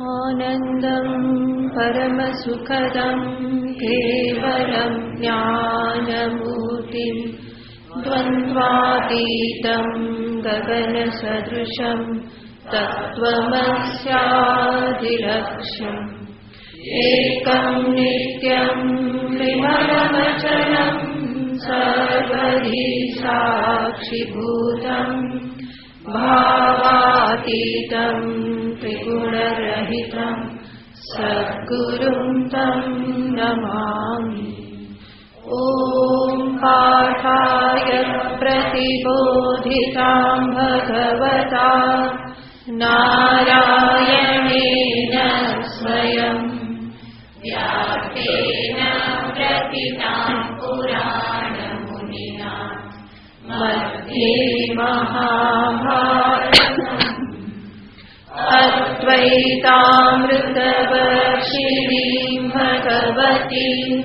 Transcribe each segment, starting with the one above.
आनन्दं परमसुखदं केवलं ज्ञानमूर्तिं द्वन्द्वातीतं गगनसदृशं तत्त्वमस्यादिलक्ष्यम् एकं नित्यं विमलमचलं सर्वधि साक्षिभूतं भावातीतं त्रिगुणरहितं सद्गुरुं तं नमामि। ॐ पाठाय प्रतिबोधितां भगवता नारायणेन स्वयं व्यासेन प्रतितां पुराणमुनिना मध्ये महाभारतम् अद्वैतामृतवर्षिणीं भगवतीम्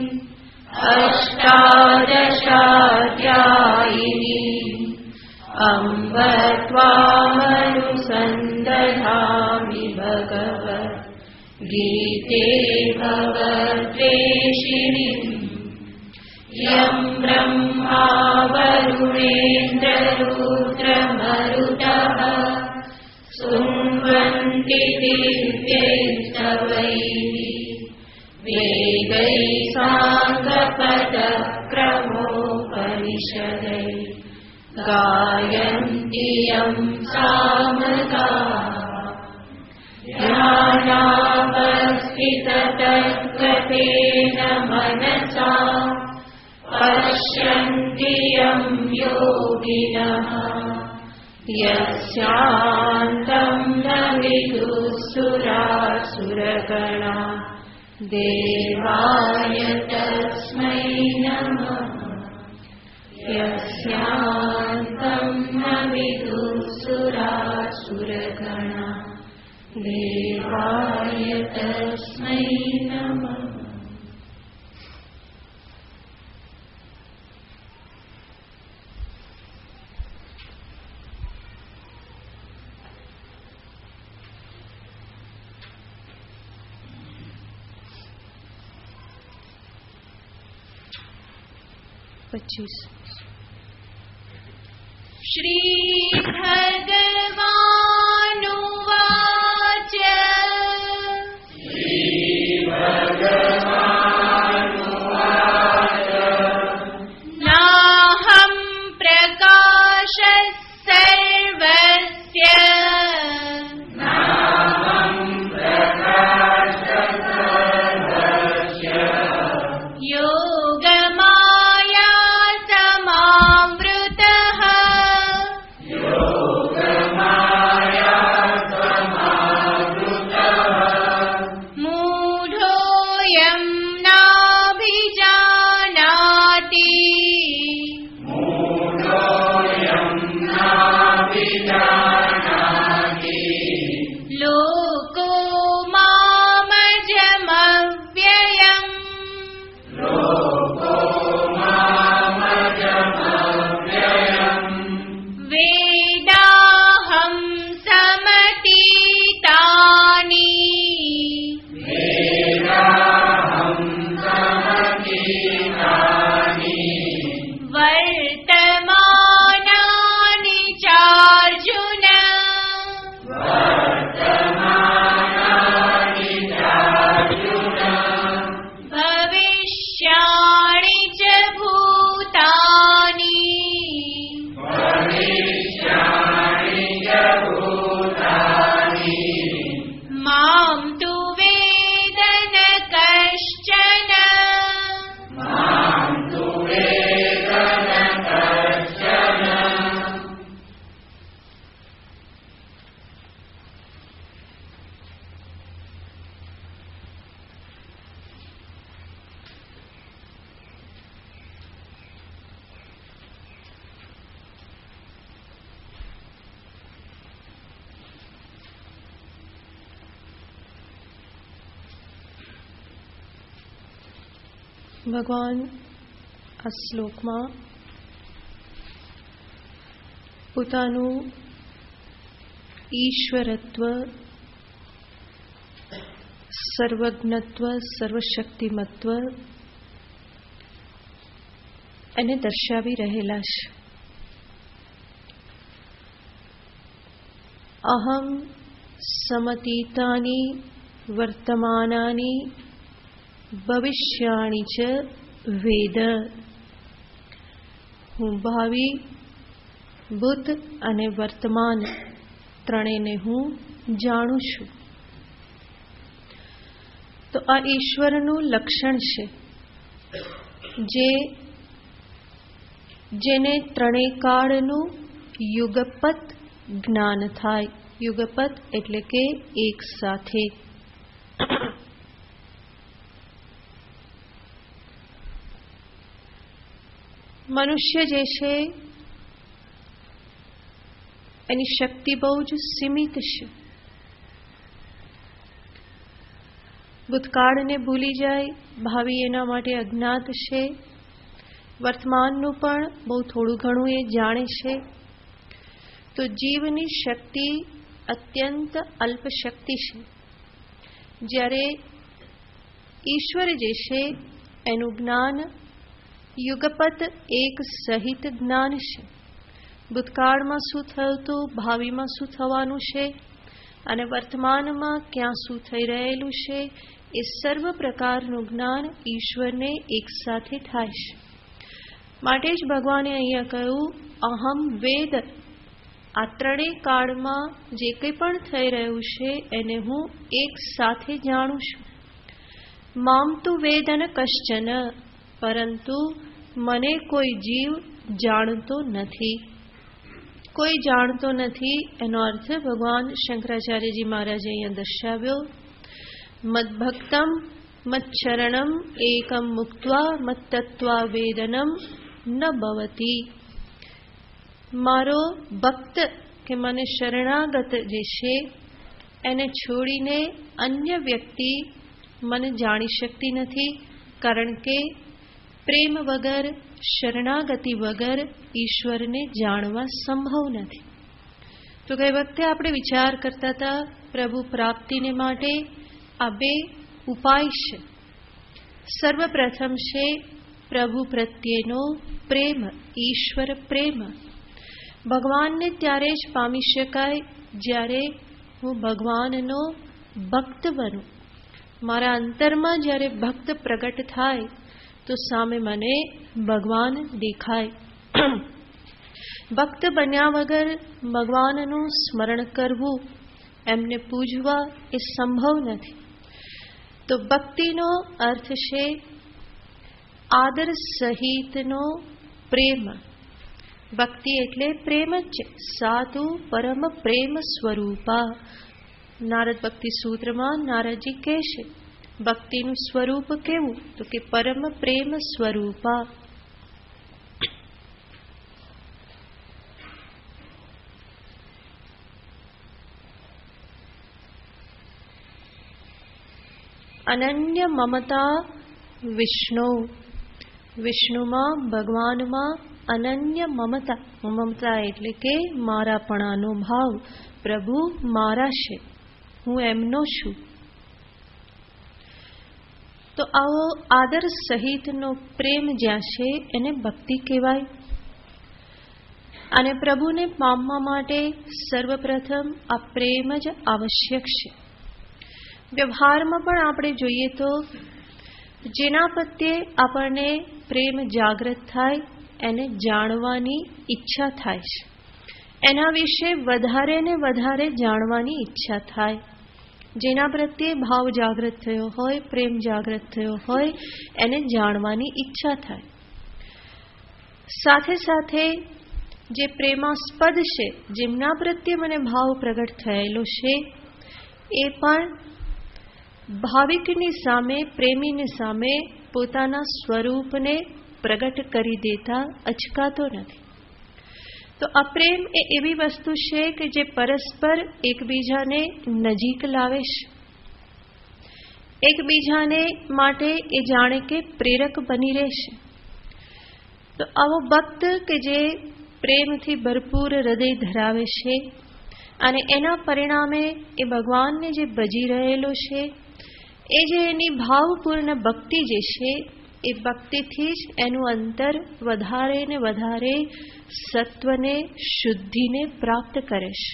अष्टादशाध्यायिनीम् अम्ब त्वामनुसन्दधामि भगवद्गीते भगवद्वेषिणीम् यं ब्रह्मा वरुणेन्द्ररुद्रमरुतः स्तुवन्ति दिव्यैस्तवैः वेदैः साङ्गपदक्रमोपनिषदैः गायन्ति यं सामगाः ध्यानावस्थिततद्गतेन मनसा पश्यन्ति यं योगिनः यस्यान्तं न विदुःसुरासुरगणा देवाय तस्मै नमः। यस्यान्तं न विदुःसुरासुरगणा देवाय तस्मै नमः। श्री भगवानुवाच नाहं प्रकाशः सर्वस्य ભગવાન આ શ્લોકમાં પોતાનું ઈશ્વરત્વ સર્વજ્ઞત્વ, સર્વશક્તિમત્વ એને દર્શાવી રહેલા છે. અહમ સમતીતાની વર્તમાનાની ભવિષ્યાણી ચ વેદ. હું ભાવિ, ભૂત અને વર્તમાન ત્રણેયને હું જાણું છું. તો આ ઈશ્વરનું લક્ષણ છે, જેને ત્રણેય કાળનું યુગપત જ્ઞાન થાય. યુગપત એટલે કે એક સાથે. મનુષ્ય જે છે એની શક્તિ બહુ જ સીમિત છે. ભૂતકાળને ભૂલી જાય, ભાવિ એના માટે અજ્ઞાત છે, વર્તમાનનું પણ બહુ થોડું ઘણું એ જાણે છે. તો જીવની શક્તિ અત્યંત અલ્પ શક્તિ છે, જ્યારે ઈશ્વર જે છે એનું જ્ઞાન યુગપત એક સહિત જ્ઞાન છે. ભૂતકાળમાં શું થયું હતું, ભાવિમાં શું થવાનું છે અને વર્તમાનમાં ક્યાં શું થઈ રહેલું છે, એ સર્વ પ્રકારનું જ્ઞાન ઈશ્વરને એક સાથે થાય છે. માટે જ ભગવાને અહીંયા કહ્યું, અહમ વેદ. આ ત્રણેય કાળમાં જે કંઈ પણ થઈ રહ્યું છે એને હું એક સાથે જાણું છું. મામ તુ વેદન કશ્ચન, પરંતુ મને કોઈ જીવ જાણતો નથી. કોઈ જાણતો નથી એનો અર્થ ભગવાન શંકરાચાર્યજી મહારાજે અહીંયા દર્શાવ્યો. મદ્ભક્તમ મચ્ચરણમ એકમ મુક્ત્વા મત્તત્વા વેદનમ ન ભવતી. મારો ભક્ત કે મને શરણાગત જે છે એને છોડીને અન્ય વ્યક્તિ મને જાણી શકતી નથી, કારણ કે પ્રેમ વગર, શરણાગતિ વગર ઈશ્વરને જાણવા સંભવ નથી. તો ગઈ વખતે આપણે વિચાર કરતા હતા પ્રભુ પ્રાપ્તિને માટે આ બે ઉપાય છે. સર્વપ્રથમ છે પ્રભુ પ્રત્યેનો પ્રેમ, ઈશ્વર પ્રેમ. ભગવાનને ત્યારે જ પામી શકાય જ્યારે હું ભગવાનનો ભક્ત બનું. મારા અંતરમાં જ્યારે ભક્ત પ્રગટ થાય તો સામે મને ભગવાન દેખાય. ભક્ત બન્યા વગર ભગવાનનું સ્મરણ કરવું, એમને પૂજવા એ સંભવ નથી. તો ભક્તિનો અર્થ છે આદર સહિતનો પ્રેમ. ભક્તિ એટલે પ્રેમ જ છે. સાધુ પરમ પ્રેમ સ્વરૂપા. નારદ ભક્તિ સૂત્રમાં નારદજી કહે છે ભક્તિનું સ્વરૂપ કેવું, તો કે પરમ પ્રેમ સ્વરૂપા. અનન્ય મમતા વિષ્ણુ. વિષ્ણુમાં, ભગવાનમાં અનન્ય મમતા. મમતા એટલે કે મારાપણાનો ભાવ. પ્રભુ મારા છે, હું એમનો છું. તો આવો આદર સહિતનો પ્રેમ જ્યાં છે એને ભક્તિ કહેવાય. અને પ્રભુને પામવા માટે સર્વપ્રથમ આ પ્રેમ જ આવશ્યક છે. વ્યવહારમાં પણ આપણે જોઈએ તો જેના પ્રત્યે આપણને પ્રેમ જાગૃત થાય એને જાણવાની ઈચ્છા થાય છે. એના વિશે વધારે ને વધારે જાણવાની ઈચ્છા થાય. જેના પ્રત્યે ભાવ જાગૃત થયો હોય, પ્રેમ જાગૃત થયો હોય, એને જાણવાની ઈચ્છા થાય. સાથે સાથે જે પ્રેમાસ્પદ છે, જેમના પ્રત્યે મને ભાવ પ્રગટ થયેલો છે, એ પણ ભાવિકની સામે, પ્રેમીની સામે પોતાના સ્વરૂપને પ્રગટ કરી દેતા અચકાતો નથી. તો આ પ્રેમ એ એવી વસ્તુ છે કે જે પરસ્પર એકબીજાને નજીક લાવે છે. એકબીજાને માટે એ જાણે કે પ્રેરક બની રહેશે. તો આવો ભક્ત કે જે પ્રેમથી ભરપૂર હૃદય ધરાવે છે અને એના પરિણામે એ ભગવાનને જે ભજી રહેલો છે એ જે એની ભાવપૂર્ણ ભક્તિ જે છે એ ભક્તિથી જ એનું અંતર વધારે ને વધારે સત્વને, શુદ્ધિને પ્રાપ્ત કરે છે.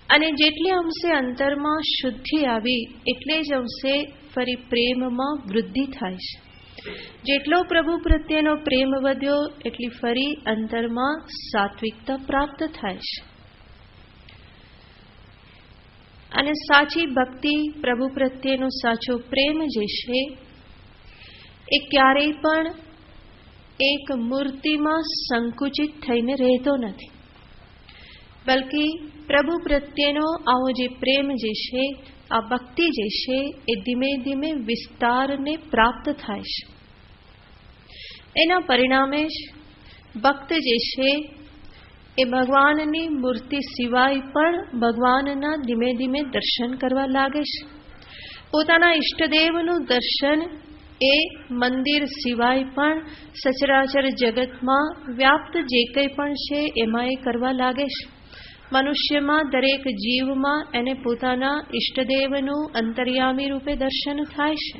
અને જેટલે અંશે અંતરમાં શુદ્ધિ આવી એટલે જ અંશે ફરી પ્રેમમાં વૃદ્ધિ થાય છે. જેટલો પ્રભુ પ્રત્યેનો પ્રેમ વધ્યો એટલી ફરી અંતરમાં સાત્વિકતા પ્રાપ્ત થાય છે. અને સાચી ભક્તિ, પ્રભુ પ્રત્યેનો સાચો પ્રેમ જે છે એ ક્યારેય પણ એક મૂર્તિમાં સંકુચિત થઈને રહેતો નથી, બલ્કિ પ્રભુ પ્રત્યેનો આવો જે પ્રેમ જે છે, આ ભક્તિ જે છે એ ધીમે ધીમે વિસ્તારને પ્રાપ્ત થાય છે. એના પરિણામે જ ભક્ત જે છે એ ભગવાનની મૂર્તિ સિવાય પણ ભગવાનના ધીમે ધીમે દર્શન કરવા લાગે છે. પોતાના ઈષ્ટદેવનું દર્શન એ મંદિર સિવાય પણ સચરાચર જગતમાં વ્યાપ્ત જે કંઈ પણ છે એમાં એ કરવા લાગે છે. મનુષ્યમાં દરેક જીવમાં એને પોતાના ઈષ્ટદેવનું અંતર્યામી રૂપે દર્શન થાય છે.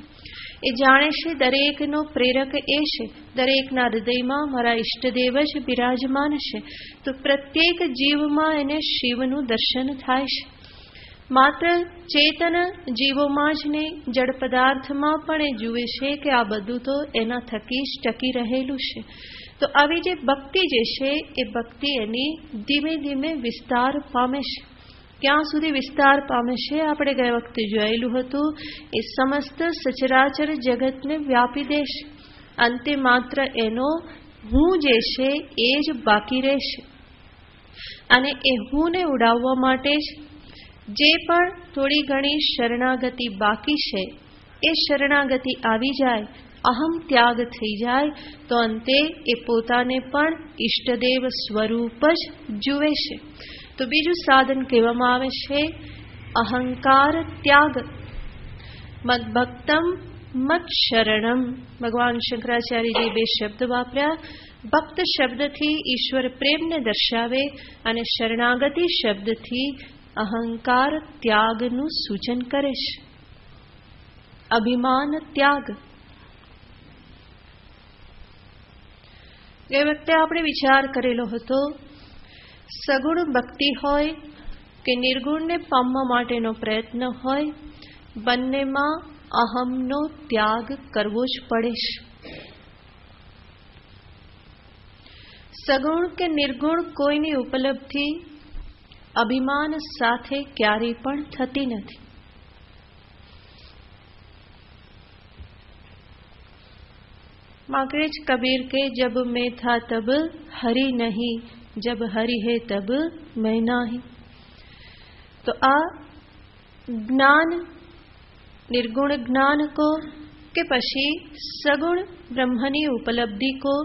એ જાણે છે દરેકનો પ્રેરક એ છે, દરેકના હૃદયમાં મારા ઈષ્ટદેવ જ બિરાજમાન છે. તો પ્રત્યેક જીવમાં એને શિવનું દર્શન થાય છે. માત્ર ચેતન જીવોમાં જ નહીં, જડ પદાર્થમાં પણ એ જુએ છે કે આ બધું તો એના થકી જ ટકી રહેલું છે. તો આવી જે ભક્તિ જે છે એ ભક્તિ એની ધીમે ધીમે વિસ્તાર પામે છે. ક્યાં સુધી વિસ્તાર પામે છે? આપણે ગયા વખતે જોયેલું હતું, એ સમસ્ત સચરાચર જગતને વ્યાપી દેશે. અંતે માત્ર એનો હું જે છે એ જ બાકી રહેશે. અને એ હુંને ઉડાવવા માટે જ જે પણ થોડી ઘણી શરણાગતિ બાકી છે એ શરણાગતિ આવી જાય, અહમ ત્યાગ થઈ જાય, તો અંતે એ પોતાને પણ ઈષ્ટદેવ સ્વરૂપ જ જુએ છે. તો બીજું સાધન કહેવામાં આવે છે અહંકાર ત્યાગ. મદ ભક્તમ મત શરણમ. ભગવાન શંકરાચાર્યજી બે શબ્દ વાપર્યા. ભક્ત શબ્દથી ઈશ્વર પ્રેમને દર્શાવે અને શરણાગતિ શબ્દથી અહંકાર ત્યાગનું સૂચન કરે છે. અભિમાન ત્યાગ. એ વખતે આપણે વિચાર કરેલો હતો, સગુણ ભક્તિ હોય કે નિર્ગુણને પામવા માટેનો પ્રયત્ન હોય, બંનેમાં અહમનો ત્યાગ કરવો જ પડે છે. સગુણ કે નિર્ગુણ કોઈની ઉપલબ્ધિ અભિમાન સાથે ક્યારેય પણ થતી નથી. मागरे कबीर के जब मैं था तब हरि नहीं, जब हरि है तब मैं नहीं. तो आ ज्ञान, निर्गुण ज्ञान को કે પછી સગુણ બ્રહ્મની ઉપલબ્ધિ કો,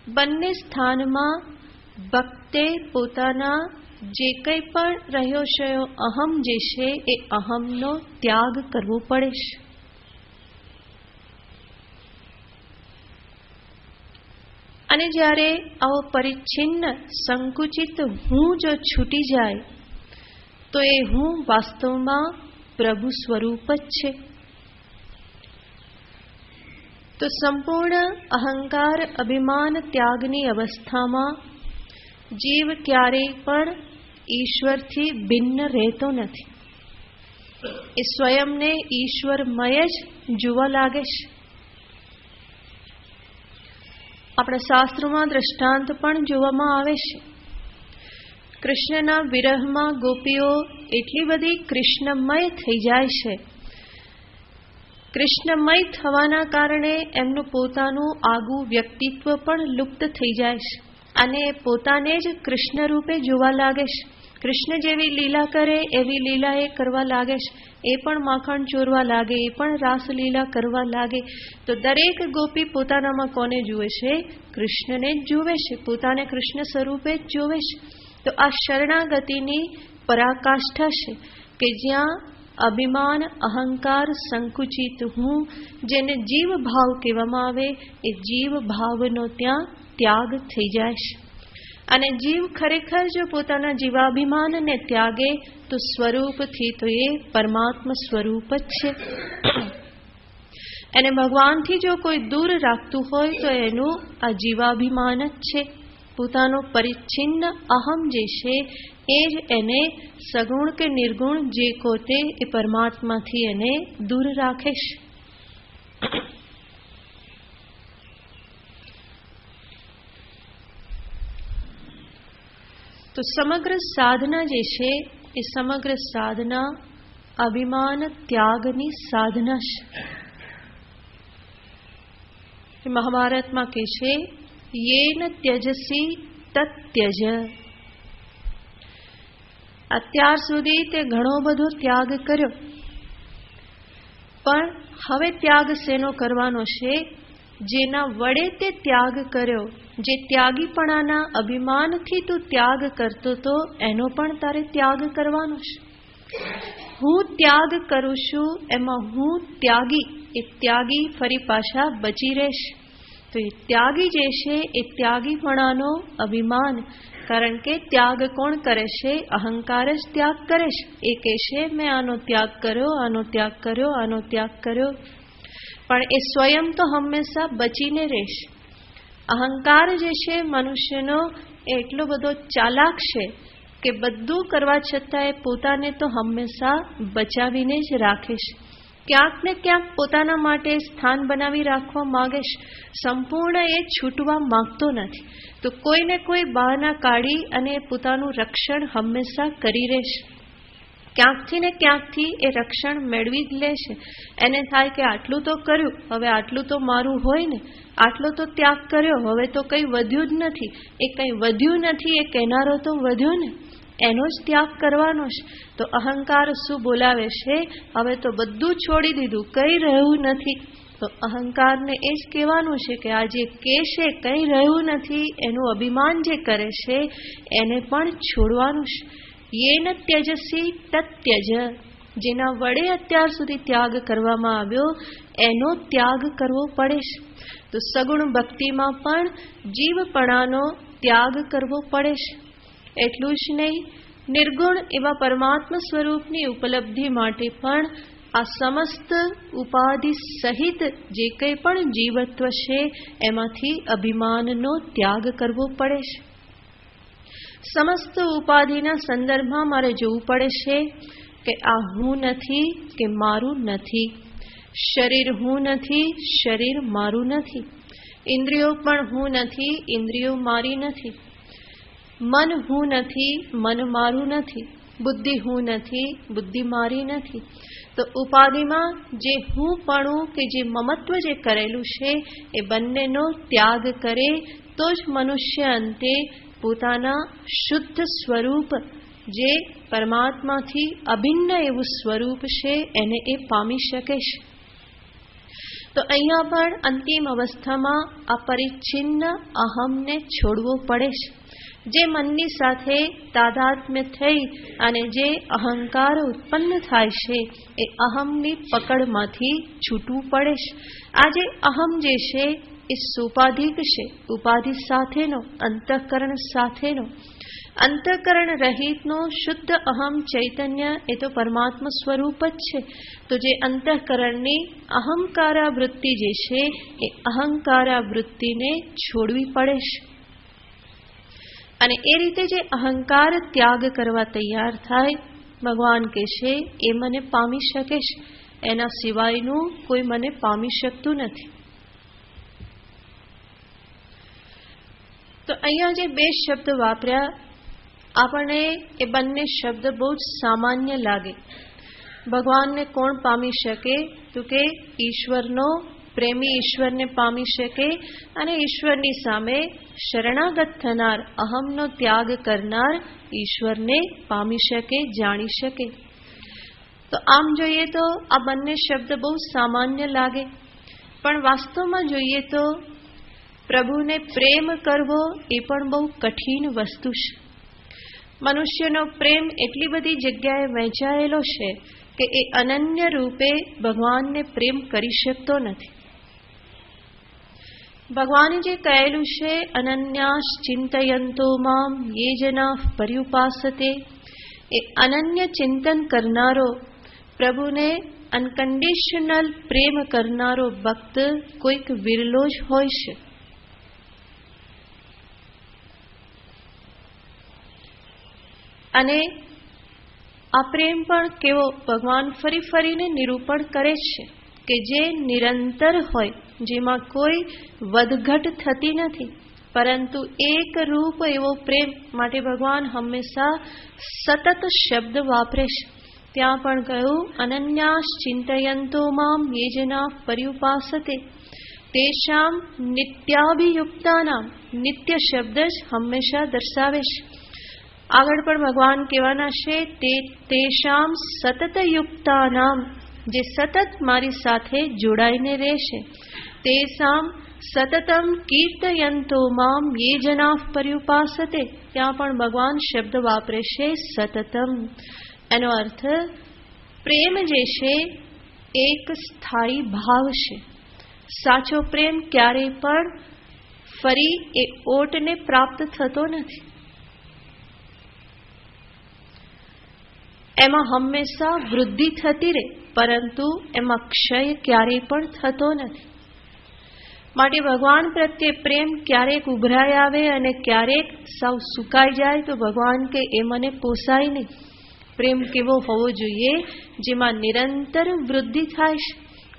બંને સ્થાનમાં ભક્તે પોતાના જે કંઈ પણ રહ્યો છે અહમ જે છે એ અહમનો ત્યાગ કરવો પડે છે. અને જ્યારે આવો પરિચ્છિન્ન સંકુચિત હું જો છૂટી જાય તો એ હું વાસ્તવમાં પ્રભુ સ્વરૂપ જ છે. તો સંપૂર્ણ અહંકાર અભિમાન ત્યાગની અવસ્થામાં જીવ ક્યારેય પણ ઈશ્વરથી ભિન્ન રહેતો નથી. એ સ્વયંને ઈશ્વરમય જ જોવા લાગે છે. આપણા શાસ્ત્રોમાં દ્રષ્ટાંત પણ જોવામાં આવે છે. કૃષ્ણના વિરહમાં ગોપીઓ એટલી બધી કૃષ્ણમય થઈ જાય છે. કૃષ્ણમય થવાના કારણે એમનું પોતાનું આગવું વ્યક્તિત્વ પણ લુપ્ત થઈ જાય છે અને પોતાને જ કૃષ્ણ રૂપે જોવા લાગે છે. કૃષ્ણ જેવી લીલા કરે એવી લીલા એ કરવા લાગે છે. એ પણ માખણ ચોરવા લાગે, એ પણ રાસલીલા કરવા લાગે. તો દરેક ગોપી પોતાનામાં કોને જુએ છે? કૃષ્ણને જ જુએ છે, પોતાને કૃષ્ણ સ્વરૂપે જ જોવે છે. તો આ શરણાગતિની પરાકાષ્ઠા છે કે જ્યાં અભિમાન અહંકાર સંકુચિત હું, જેને જીવ ભાવ કહેવામાં આવે, એ જીવ ભાવનો ત્યાં ત્યાગ થઈ જાય છે. અને જીવ ખરેખર જો પોતાના જીવાભિમાનને ત્યાગે તો સ્વરૂપથી તો એ પરમાત્મા સ્વરૂપ જ છે. એને ભગવાનથી જો કોઈ દૂર રાખતું હોય તો એનું આ જીવાભિમાન જ છે. પોતાનો પરિચ્છિન્ન અહમ જે છે એ જ એને સગુણ કે નિર્ગુણ જે કોતે એ પરમાત્માથી એને દૂર રાખે છે. તો સમગ્ર સાધના જે છે એ સમગ્ર સાધના અભિમાન ત્યાગની સાધના છે. મહાભારતમાં કહે છે યેન ત્યજસી તત્યજ. અત્યાર સુધી તે ઘણો બધો ત્યાગ કર્યો, પણ હવે ત્યાગ શેનો કરવાનો છે? જેના વડે તે ત્યાગ કર્યો, જે ત્યાગીપણાના અભિમાનથી તું ત્યાગ કરતો તો એનો પણ તારે ત્યાગ કરવાનો છે. હું ત્યાગ કરું છું એમાં હું ત્યાગી, એ ત્યાગી ફરી પાછા બચી રહેશે. તો એ ત્યાગી જે છે એ ત્યાગીપણાનો અભિમાન, કારણ કે ત્યાગ કોણ કરે છે? અહંકાર જ ત્યાગ કરે છે. એ કહે છે મેં આનો ત્યાગ કર્યો, આનો ત્યાગ કર્યો, આનો ત્યાગ કર્યો, પણ એ સ્વયં તો હંમેશા બચીને રહેશે. અહંકાર જે છે મનુષ્યનો એટલો બધો ચાલાક છે કે બધું કરવા છતાં એ પોતાને તો હંમેશા બચાવીને જ રાખે છે. ક્યાંક ને ક્યાંક પોતાના માટે સ્થાન બનાવી રાખવા માંગે છે, સંપૂર્ણ એ છૂટવા માંગતો નથી. તો કોઈને કોઈ બહાના કાઢી અને પોતાનું રક્ષણ હંમેશા કરી રહેશે. ક્યાંકથી ને ક્યાંકથી એ રક્ષણ મેળવી જ લે છે. એને થાય કે આટલું તો કર્યું, હવે આટલું તો મારું હોય ને, આટલો તો ત્યાગ કર્યો, હવે તો કંઈ વધ્યું જ નથી. એ કંઈ વધ્યું નથી એ કહેનારો તો વધ્યો ને, એનો જ ત્યાગ કરવાનો છે. તો અહંકાર શું બોલાવે છે? હવે તો બધું છોડી દીધું, કંઈ રહ્યું નથી. તો અહંકારને એ જ કહેવાનું છે કે આ જે કે છે કંઈ રહ્યું નથી, એનું અભિમાન જે કરે છે એને પણ છોડવાનું છે. યેન ત્યજસી તત્યજ. જેના વડે અત્યાર સુધી ત્યાગ કરવામાં આવ્યો એનો ત્યાગ કરવો પડે છે. તો સગુણ ભક્તિમાં પણ જીવપણાનો ત્યાગ કરવો પડે છે. એટલું જ નહીં, નિર્ગુણ એવા પરમાત્મા સ્વરૂપની ઉપલબ્ધિ માટે પણ આ સમસ્ત ઉપાધિ સહિત જે કંઈ પણ જીવત્વ છે એમાંથી અભિમાનનો ત્યાગ કરવો પડે છે. સમસ્ત ઉપાધિના સંદર્ભમાં મારે જોવું પડે છે કે આ હું નથી કે મારું નથી, શરીર હું નથી, શરીર મારું નથી, ઇન્દ્રિયો પણ હું નથી, ઇન્દ્રિયો મારી નથી, મન હું નથી, મન મારું નથી, બુદ્ધિ હું નથી, બુદ્ધિ મારી નથી. તો ઉપાધિમાં જે હુંપણું કે જે મમત્વ જે કરેલું છે એ બંનેનો ત્યાગ કરે તો જ મનુષ્ય અંતે પોતાના શુદ્ધ સ્વરૂપ જે પરમાત્માથી અભિન્ન એવું સ્વરૂપ છે એને એ પામી શકે છે. તો અહીંયા પણ અંતિમ અવસ્થામાં આ પરિચ્છિન્ન અહમને છોડવો પડે છે. જે મનની સાથે તાદાત્મ્ય થઈ અને જે અહંકાર ઉત્પન્ન થાય છે એ અહમની પકડમાંથી છૂટવું પડે છે. આ જે અહમ જે છે એ સોપાધિક છે, ઉપાધિ સાથેનો, અંતઃકરણ સાથેનો. અંતઃકરણ રહિતનો શુદ્ધ અહમ ચૈતન્ય એ તો પરમાત્મા સ્વરૂપ જ છે. તો જે અંતઃકરણની અહંકારા વૃત્તિ જે છે એ અહંકારા વૃત્તિને છોડવી પડે છે. અને એ રીતે જે અહંકાર ત્યાગ કરવા તૈયાર થાય, ભગવાન કહે છે એ મને પામી શકે છે, એના સિવાયનું કોઈ મને પામી શકતું નથી. તો અહીંયા જે બે શબ્દ વાપર્યા આપણને એ બંને શબ્દ બહુ જ સામાન્ય લાગે. ભગવાનને કોણ પામી શકે? તો કે ઈશ્વરનો પ્રેમી ઈશ્વરને પામી શકે અને ઈશ્વરની સામે શરણાગત થનાર, અહમનો ત્યાગ કરનાર ઈશ્વરને પામી શકે, જાણી શકે. તો આમ જોઈએ તો આ બંને શબ્દ બહુ સામાન્ય લાગે, પણ વાસ્તવમાં જોઈએ તો પ્રભુને પ્રેમ કરવો એ પણ બહુ કઠિન વસ્તુ છે. મનુષ્યનો પ્રેમ એટલી બધી જગ્યાએ વહેંચાયેલો છે કે એ અનન્ય રૂપે ભગવાનને પ્રેમ કરી શકતો નથી. ભગવાને જે કહેલું છે, અનન્યાસ ચિંતયંતો મામ યે જના પર્યુપાસતે, એ અનન્ય ચિંતન કરનારો, પ્રભુને અનકન્ડિશનલ પ્રેમ કરનારો ભક્ત કોઈક વિરલો જ હોય છે. અને આ પ્રેમ પણ કેવો, ભગવાન ફરી ફરીને નિરૂપણ કરે છે કે જે નિરંતર હોય, જેમાં કોઈ વધઘટ થતી નથી, પરંતુ એક રૂપ એવો પ્રેમ માટે ભગવાન હંમેશા સતત શબ્દ વાપરે છે. ત્યાં પણ કહ્યું, અનન્યાસ ચિંતયંતો મામ યે જના પર્યુપાસતે તેષામ નિત્યાભિયુક્તાનામ. નિત્ય શબ્દ જ હંમેશા દર્શાવે છે. આગળ પણ ભગવાન કહેવાના છે, તેષામ સતત યુક્તાનામ, જે સતત મારી સાથે જોડાઈને રહેશે. તેષામ સતતમ કીર્તયંતો મામ યે જના પર્યુપાસતે. ત્યાં પણ ભગવાન શબ્દ વાપરે છે સતતમ. એનો અર્થ, પ્રેમ જે છે એક સ્થાયી ભાવ છે. સાચો પ્રેમ ક્યારેય પણ ફરી એ ઓટને પ્રાપ્ત થતો નથી. એમાં હંમેશા વૃદ્ધિ થતી રહે, પરંતુ એમાં ક્ષય ક્યારેય પણ થતો નથી. માટે ભગવાન પ્રત્યે પ્રેમ ક્યારેક ઉભરાઈ આવે અને ક્યારેક સાવ સુકાઈ જાય તો ભગવાન કે એ મને પોસાય નહીં. પ્રેમ કેવો હોવો જોઈએ, જેમાં નિરંતર વૃદ્ધિ થાય છે.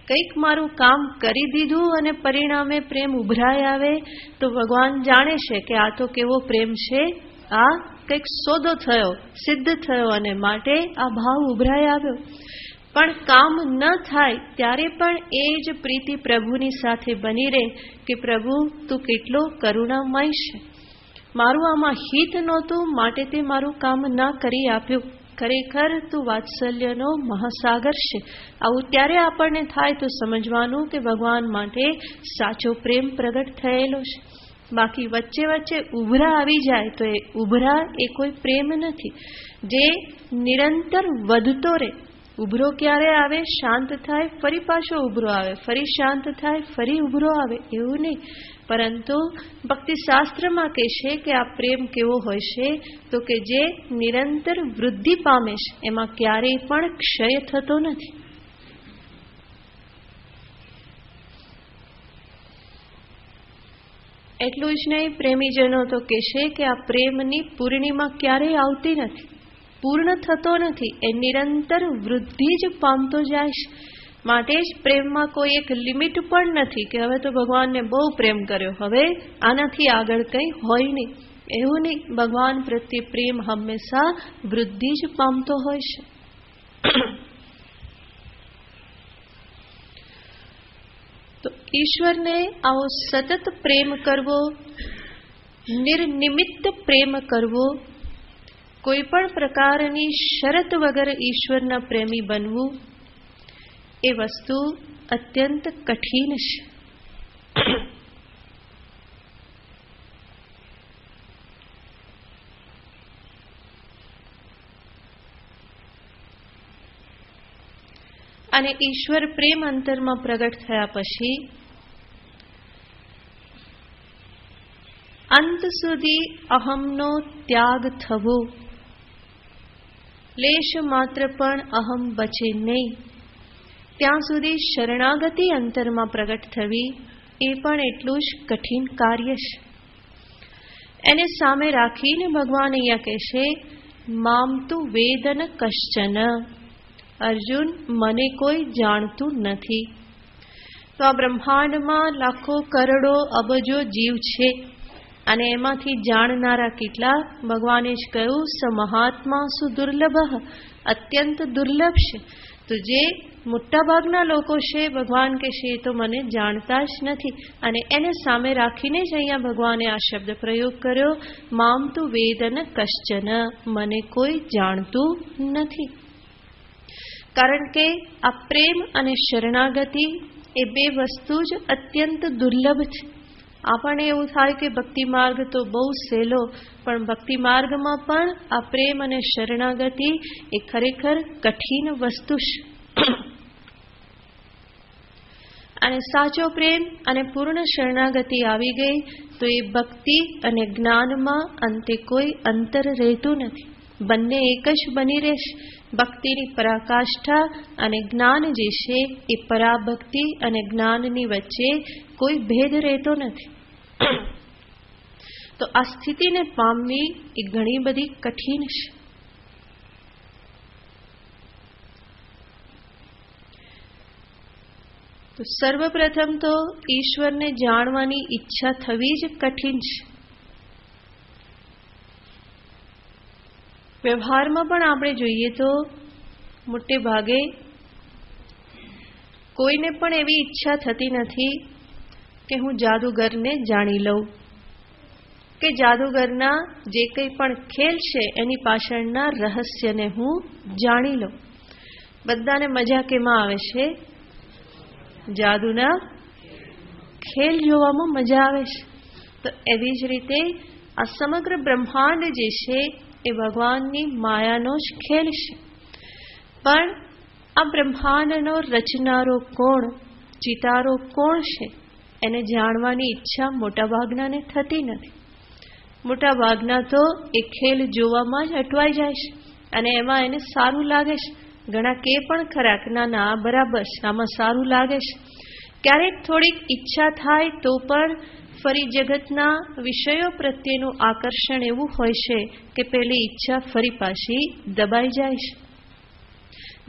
કંઈક મારું કામ કરી દીધું અને પરિણામે પ્રેમ ઉભરાઈ આવે તો ભગવાન જાણે છે કે આ તો કેવો પ્રેમ છે, આ કંઈક સોદો થયો, સિદ્ધ થયો અને માટે આ ભાવ ઉભરાઈ આવ્યો. પણ કામ ન થાય ત્યારે પણ એ જ પ્રીતિ પ્રભુની સાથે બની રહે કે પ્રભુ તું કેટલો કરુણામય છે, મારું આમાં હિત નહોતું માટે તે મારું કામ ના કરી આપ્યું, ખરેખર તું વાત્સલ્યનો મહાસાગર છે. આવું ત્યારે આપણને થાય તો સમજવાનું કે ભગવાન માટે સાચો પ્રેમ પ્રગટ થયેલો છે. બાકી વચ્ચે વચ્ચે ઉભરા આવી જાય તો એ ઉભરા એ કોઈ પ્રેમ નથી, જે નિરંતર વધતો રહે. ઉભરો ક્યારે આવે, શાંત થાય ફરી પાછો ઉભરો આવે, ફરી શાંત થાય ફરી ઉભરો આવે, એવું નહીં. પરંતુ ભક્તિ શાસ્ત્રમાં કહે છે કે આ પ્રેમ કેવો હોય છે, તો કે જે નિરંતર વૃદ્ધિ પામે છે, એમાં ક્યારેય પણ ક્ષય થતો નથી. એટલું જ નહીં, પ્રેમીજનો તો કહેશે કે આ પ્રેમની પૂર્ણિમા ક્યારેય આવતી નથી, પૂર્ણ થતો નથી, એ નિરંતર વૃદ્ધિ જ પામતો જાય છે. માટે જ પ્રેમમાં કોઈ એક લિમિટ પણ નથી કે હવે તો ભગવાનને બહુ પ્રેમ કર્યો, હવે આનાથી આગળ કંઈ હોય નહીં, એવું નહીં. ભગવાન પ્રત્યે પ્રેમ હંમેશા વૃદ્ધિ જ પામતો હોય છે. તો ઈશ્વરને આવો સતત પ્રેમ કરવો, નિર્નિમિત્ત પ્રેમ કરવો, કોઈ પણ પ્રકારની શરત વગર ઈશ્વરના પ્રેમી બનવું, એ વસ્તુ અત્યંત કઠિન છે. અને ઈશ્વર પ્રેમ અંતરમાં પ્રગટ થયા પછી અંત સુધી અહમનો ત્યાગ થવો, લેશ માત્ર પણ અહમ બચે નહીં, ત્યાં સુધી શરણાગતિ અંતરમાં પ્રગટ થવી, એ પણ એટલું જ કઠિન કાર્ય છે. એને સામે રાખીને ભગવાન અહીંયા કહેશે, મામ તું વેદન કશ્ચન. અર્જુન, મને કોઈ જાણતું નથી. તો આ બ્રહ્માંડમાં લાખો કરોડો અબજો જીવ છે અને એમાંથી જાણનારા કેટલા? ભગવાને જ કહ્યું, સ મહાત્મા સુદુર્લભ, અત્યંત દુર્લભ છે. તો જે મોટાભાગના લોકો છે, ભગવાન કે છે એ તો મને જાણતા જ નથી. અને એને સામે રાખીને જ અહીંયા ભગવાને આ શબ્દ પ્રયોગ કર્યો, મામ તું વેદન કશ્ચન, મને કોઈ જાણતું નથી. કારણ કે આ પ્રેમ અને શરણાગતિ એ બે વસ્તુ જ અત્યંત દુર્લભ છે. આપણને એવું થાય કે ભક્તિ માર્ગ તો બહુ સહેલો, પણ ભક્તિ માર્ગમાં પણ આ પ્રેમ અને શરણાગતિ એ ખરેખર કઠિન વસ્તુ છે. અને સાચો પ્રેમ અને પૂર્ણ શરણાગતિ આવી ગઈ તો એ ભક્તિ અને જ્ઞાનમાં અંતે કોઈ અંતર રહેતું નથી. બંને એક જ બની રહેશે. ભક્તિની પરાકાષ્ઠા અને જ્ઞાન જે છે એ પરાભક્તિ અને જ્ઞાનની વચ્ચે કોઈ ભેદ રહેતો નથી. તો આ સ્થિતિને પામવી એ ઘણી બધી કઠિન છે. તો સર્વપ્રથમ તો ઈશ્વરને જાણવાની ઈચ્છા થવી જ કઠિન છે. વ્યવહારમાં પણ આપણે જોઈએ તો મોટે ભાગે કોઈને પણ એવી ઈચ્છા થતી નથી કે હું જાદુગરને જાણી લઉં, કે જાદુગરના જે કંઈ પણ ખેલ છે એની પાછળના રહસ્યને હું જાણી લઉં. બધાને મજા કેમાં આવે છે? જાદુના ખેલ જોવામાં મજા આવે છે. તો એવી જ રીતે આ સમગ્ર બ્રહ્માંડ જે છે એ ભગવાનની માયાનો જ ખેલ છે. પણ આ બ્રહ્માંડનો રચનારો કોણ, ચિતારો કોણ છે એને જાણવાની ઈચ્છા મોટાભાગનાને થતી નથી. મોટાભાગના તો એ ખેલ જોવામાં જ અટવાઈ જાય છે અને એમાં એને સારું લાગે છે. ઘણા કે પણ ખરા કે ના ના બરાબર છે, આમાં સારું લાગે છે. ક્યારેક થોડીક ઈચ્છા થાય તો પણ ફરી જગતના વિષયો પ્રત્યેનું આકર્ષણ એવું હોય છે કે પેલી ઈચ્છા ફરી પાછી દબાઈ જાય છે.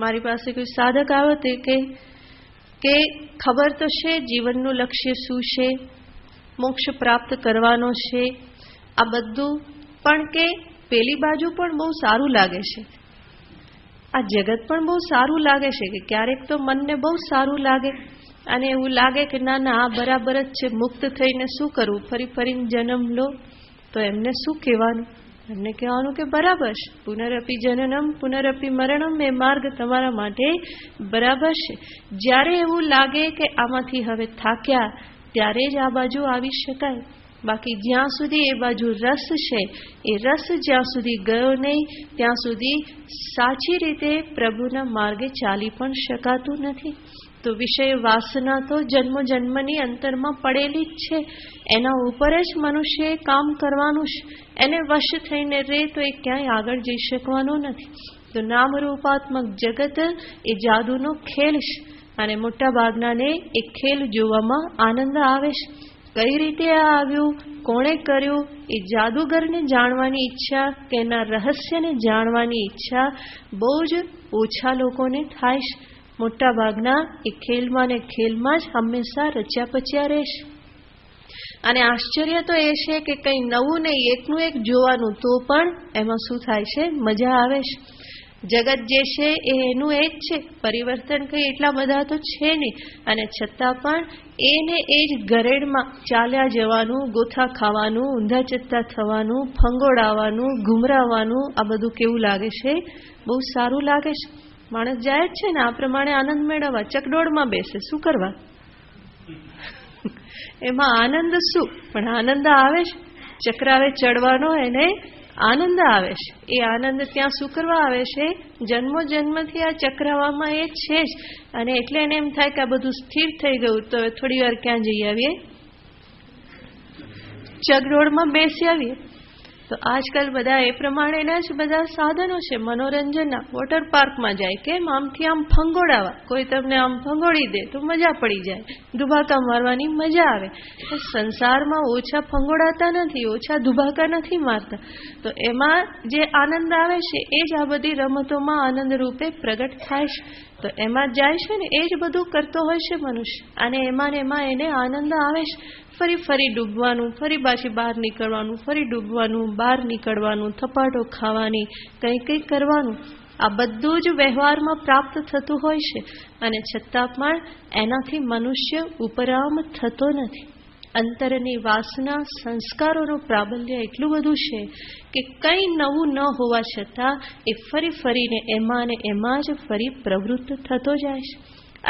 મારી પાસે કોઈ સાધક આવે તે કે ખબર તો છે જીવનનું લક્ષ્ય શું છે, મોક્ષ પ્રાપ્ત કરવાનો છે, આ બધું, પણ કે પેલી બાજુ પણ બહુ સારું લાગે છે, આ જગત પણ બહુ સારું લાગે છે, કે ક્યારેક તો મનને બહુ સારું લાગે અને એવું લાગે કે ના ના આ બરાબર જ છે, મુક્ત થઈને શું કરવું, ફરી ફરીને જન્મ લો. તો એમને શું કહેવાનું? એમને કહેવાનું કે બરાબર છે, પુનરપી જનનમ પુનરપી મરણમ, એ માર્ગ તમારા માટે બરાબર છે. જ્યારે એવું લાગે કે આમાંથી હવે થાક્યા ત્યારે જ આ બાજુ આવી શકાય. બાકી જ્યાં સુધી એ બાજુ રસ છે, એ રસ જ્યાં સુધી ગયો નહીં ત્યાં સુધી સાચી રીતે પ્રભુના માર્ગે ચાલી પણ શકાતું નથી. તો વિષય વાસના તો જન્મ જન્મની અંતરમાં પડેલી જ છે. એના ઉપર જ મનુષ્યએ કામ કરવાનું છે. એને વશ થઈને રહે તો એ ક્યાંય આગળ જઈ શકવાનો નથી. તો નામરૂપાત્મક જગત એ જાદુનો ખેલ છે અને મોટા ભાગનાને એ ખેલ જોવામાં આનંદ આવે છે. કઈ રીતે આ આવ્યું, કોણે કર્યું, એ જાદુગરને જાણવાની ઈચ્છા કે એના રહસ્યને જાણવાની ઈચ્છા બહુ જ ઓછા લોકોને થાય છે. મોટા ભાગના એ ખેલમાં ને ખેલમાં જ હંમેશા રચ્યા પચ્યા રહેશે. અને આશ્ચર્ય તો એ છે કે કંઈ નવું નહીં, એકનું એક જોવાનું, તો પણ એમાં શું થાય છે? મજા આવે છે. જગત જે છે એ એનું એ જ છે, પરિવર્તન કંઈ એટલા બધા તો છે નહીં. અને છતાં પણ એને એ જ ગરેડમાં ચાલ્યા જવાનું, ગોથા ખાવાનું, ઊંધા ચત્તા થવાનું, ફંગોડાવાનું, ઘુમરાવાનું, આ બધું કેવું લાગે છે? બહુ સારું લાગે છે. માણસ જાય જ છે ને આ પ્રમાણે આનંદ મેળવવા, ચકડોળમાં બેસે, શું કરવા? એમાં આનંદ શું? પણ આનંદ આવે છે. ચક્રાવે ચડવાનો એને આનંદ આવે છે. એ આનંદ ત્યાં શું કરવા આવે છે? જન્મો જન્મથી આ ચક્રાવામાં એ છે જ. અને એટલે એને એમ થાય કે આ બધું સ્થિર થઈ ગયું તો થોડી વાર ક્યાં જઈ આવીએ? ચકડોળમાં બેસી આવીએ. તો આજકાલ બધા એ પ્રમાણેના જ બધા સાધનો છે મનોરંજનના. વોટર પાર્કમાં જાય, કેમ? આમથી આમ ફંગોડાવા. કોઈ તમને આમ ફંગોડી દે તો મજા પડી જાય, દુભાકા મારવાની મજા આવે. સંસારમાં ઓછા ફંગોડાતા નથી, ઓછા દુભાકા નથી મારતા. તો એમાં જે આનંદ આવે છે એ જ આ બધી રમતોમાં આનંદ રૂપે પ્રગટ થાય છે. તો એમાં જાય છે ને એ જ બધું કરતો હોય છે મનુષ્ય. અને એમાં એને આનંદ આવે છે. ફરી ડૂબવાનું, ફરી પાછી બહાર નીકળવાનું, ફરી ડૂબવાનું, બહાર નીકળવાનું, થપાટો ખાવાની, કંઈ કરવાનું, આ બધું જ વ્યવહારમાં પ્રાપ્ત થતું હોય છે. અને છતાં પણ એનાથી મનુષ્ય ઉપરામ થતો નથી. અંતરની વાસના, સંસ્કારોનું પ્રાબલ્ય એટલું બધું છે કે કંઈ નવું ન હોવા છતાં એ ફરીને એમાં ને એમાં જ ફરી પ્રવૃત્ત થતો જાય છે.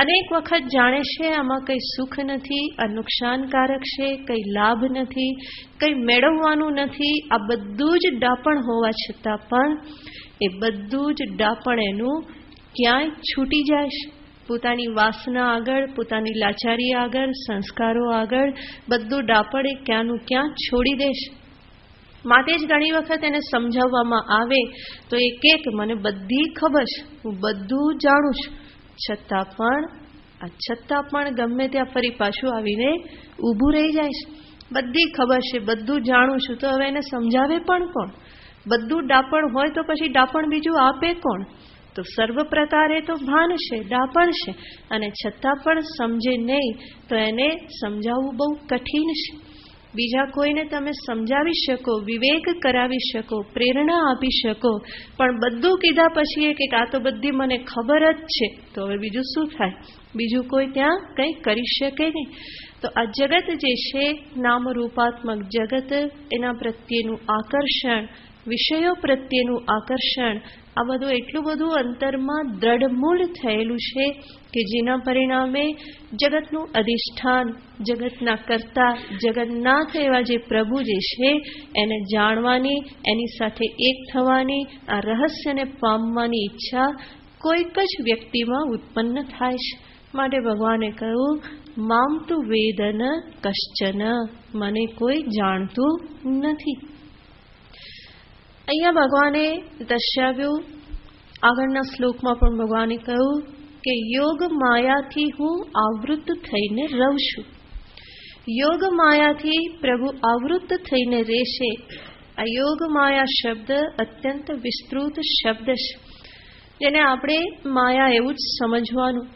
અનેક વખત જાણે છે આમાં કંઈ સુખ નથી, આ નુકસાનકારક છે, કંઈ લાભ નથી, કંઈ મેળવવાનું નથી. આ બધું જ ડાપણ હોવા છતાં પણ એ બધું જ ડાપણ એનું ક્યાંય છૂટી જાય છે. પોતાની વાસના આગળ, પોતાની લાચારી આગળ, સંસ્કારો આગળ બધું ડાપણ એ ક્યાંનું ક્યાં છોડી દેશ. માટે જ ઘણી વખત એને સમજાવવામાં આવે તો એ કહે કે મને બધી ખબર છે, હું બધું જાણું છું, છતાં પણ ગમે ત્યાં ફરી પાછું આવીને ઊભું રહી જાય છે. બધી ખબર છે, બધું જાણું છું, તો હવે એને સમજાવે પણ કોણ? બધું ડાપણ હોય તો પછી ડાપણ બીજું આપે કોણ? તો સર્વ પ્રકારે તો ભાન છે, ડાપણ છે, અને છતાં પણ સમજે નહીં તો એને સમજાવવું બહુ કઠિન છે. બીજા કોઈને તમે સમજાવી શકો, વિવેક કરાવી શકો, પ્રેરણા આપી શકો, પણ બધું કીધા પછી કે આ તો બધી મને ખબર જ છે, તો હવે બીજું શું થાય? બીજું કોઈ ત્યાં કંઈ કરી શકે નહીં. તો આ જગત જે છે, નામરૂપાત્મક જગત, એના પ્રત્યેનું આકર્ષણ, વિષયો પ્રત્યેનું આકર્ષણ, આ બધું એટલું બધું અંતરમાં દ્રઢમૂળ થયેલું છે કે જેના પરિણામે જગતનું અધિષ્ઠાન, જગતના કર્તા, જગન્નાથ એવા જે પ્રભુ જે છે એને જાણવાની, એની સાથે એક થવાની, આ રહસ્યને પામવાની ઈચ્છા કોઈક જ વ્યક્તિમાં ઉત્પન્ન થાય છે. માટે ભગવાને કહ્યું, મામ તુ વેદન કશ્ચન, મને કોઈ જાણતું નથી. અહીંયા ભગવાને દર્શાવ્યું, આગળના શ્લોકમાં પણ ભગવાને કહ્યું કે યોગ માયાથી હું આવૃત થઈને રહું છું. યોગ માયાથી પ્રભુ આવૃત થઈને રહેશે. આ યોગ માયા શબ્દ અત્યંત વિસ્તૃત શબ્દ છે, જેને આપણે માયા એવું જ સમજવાનું.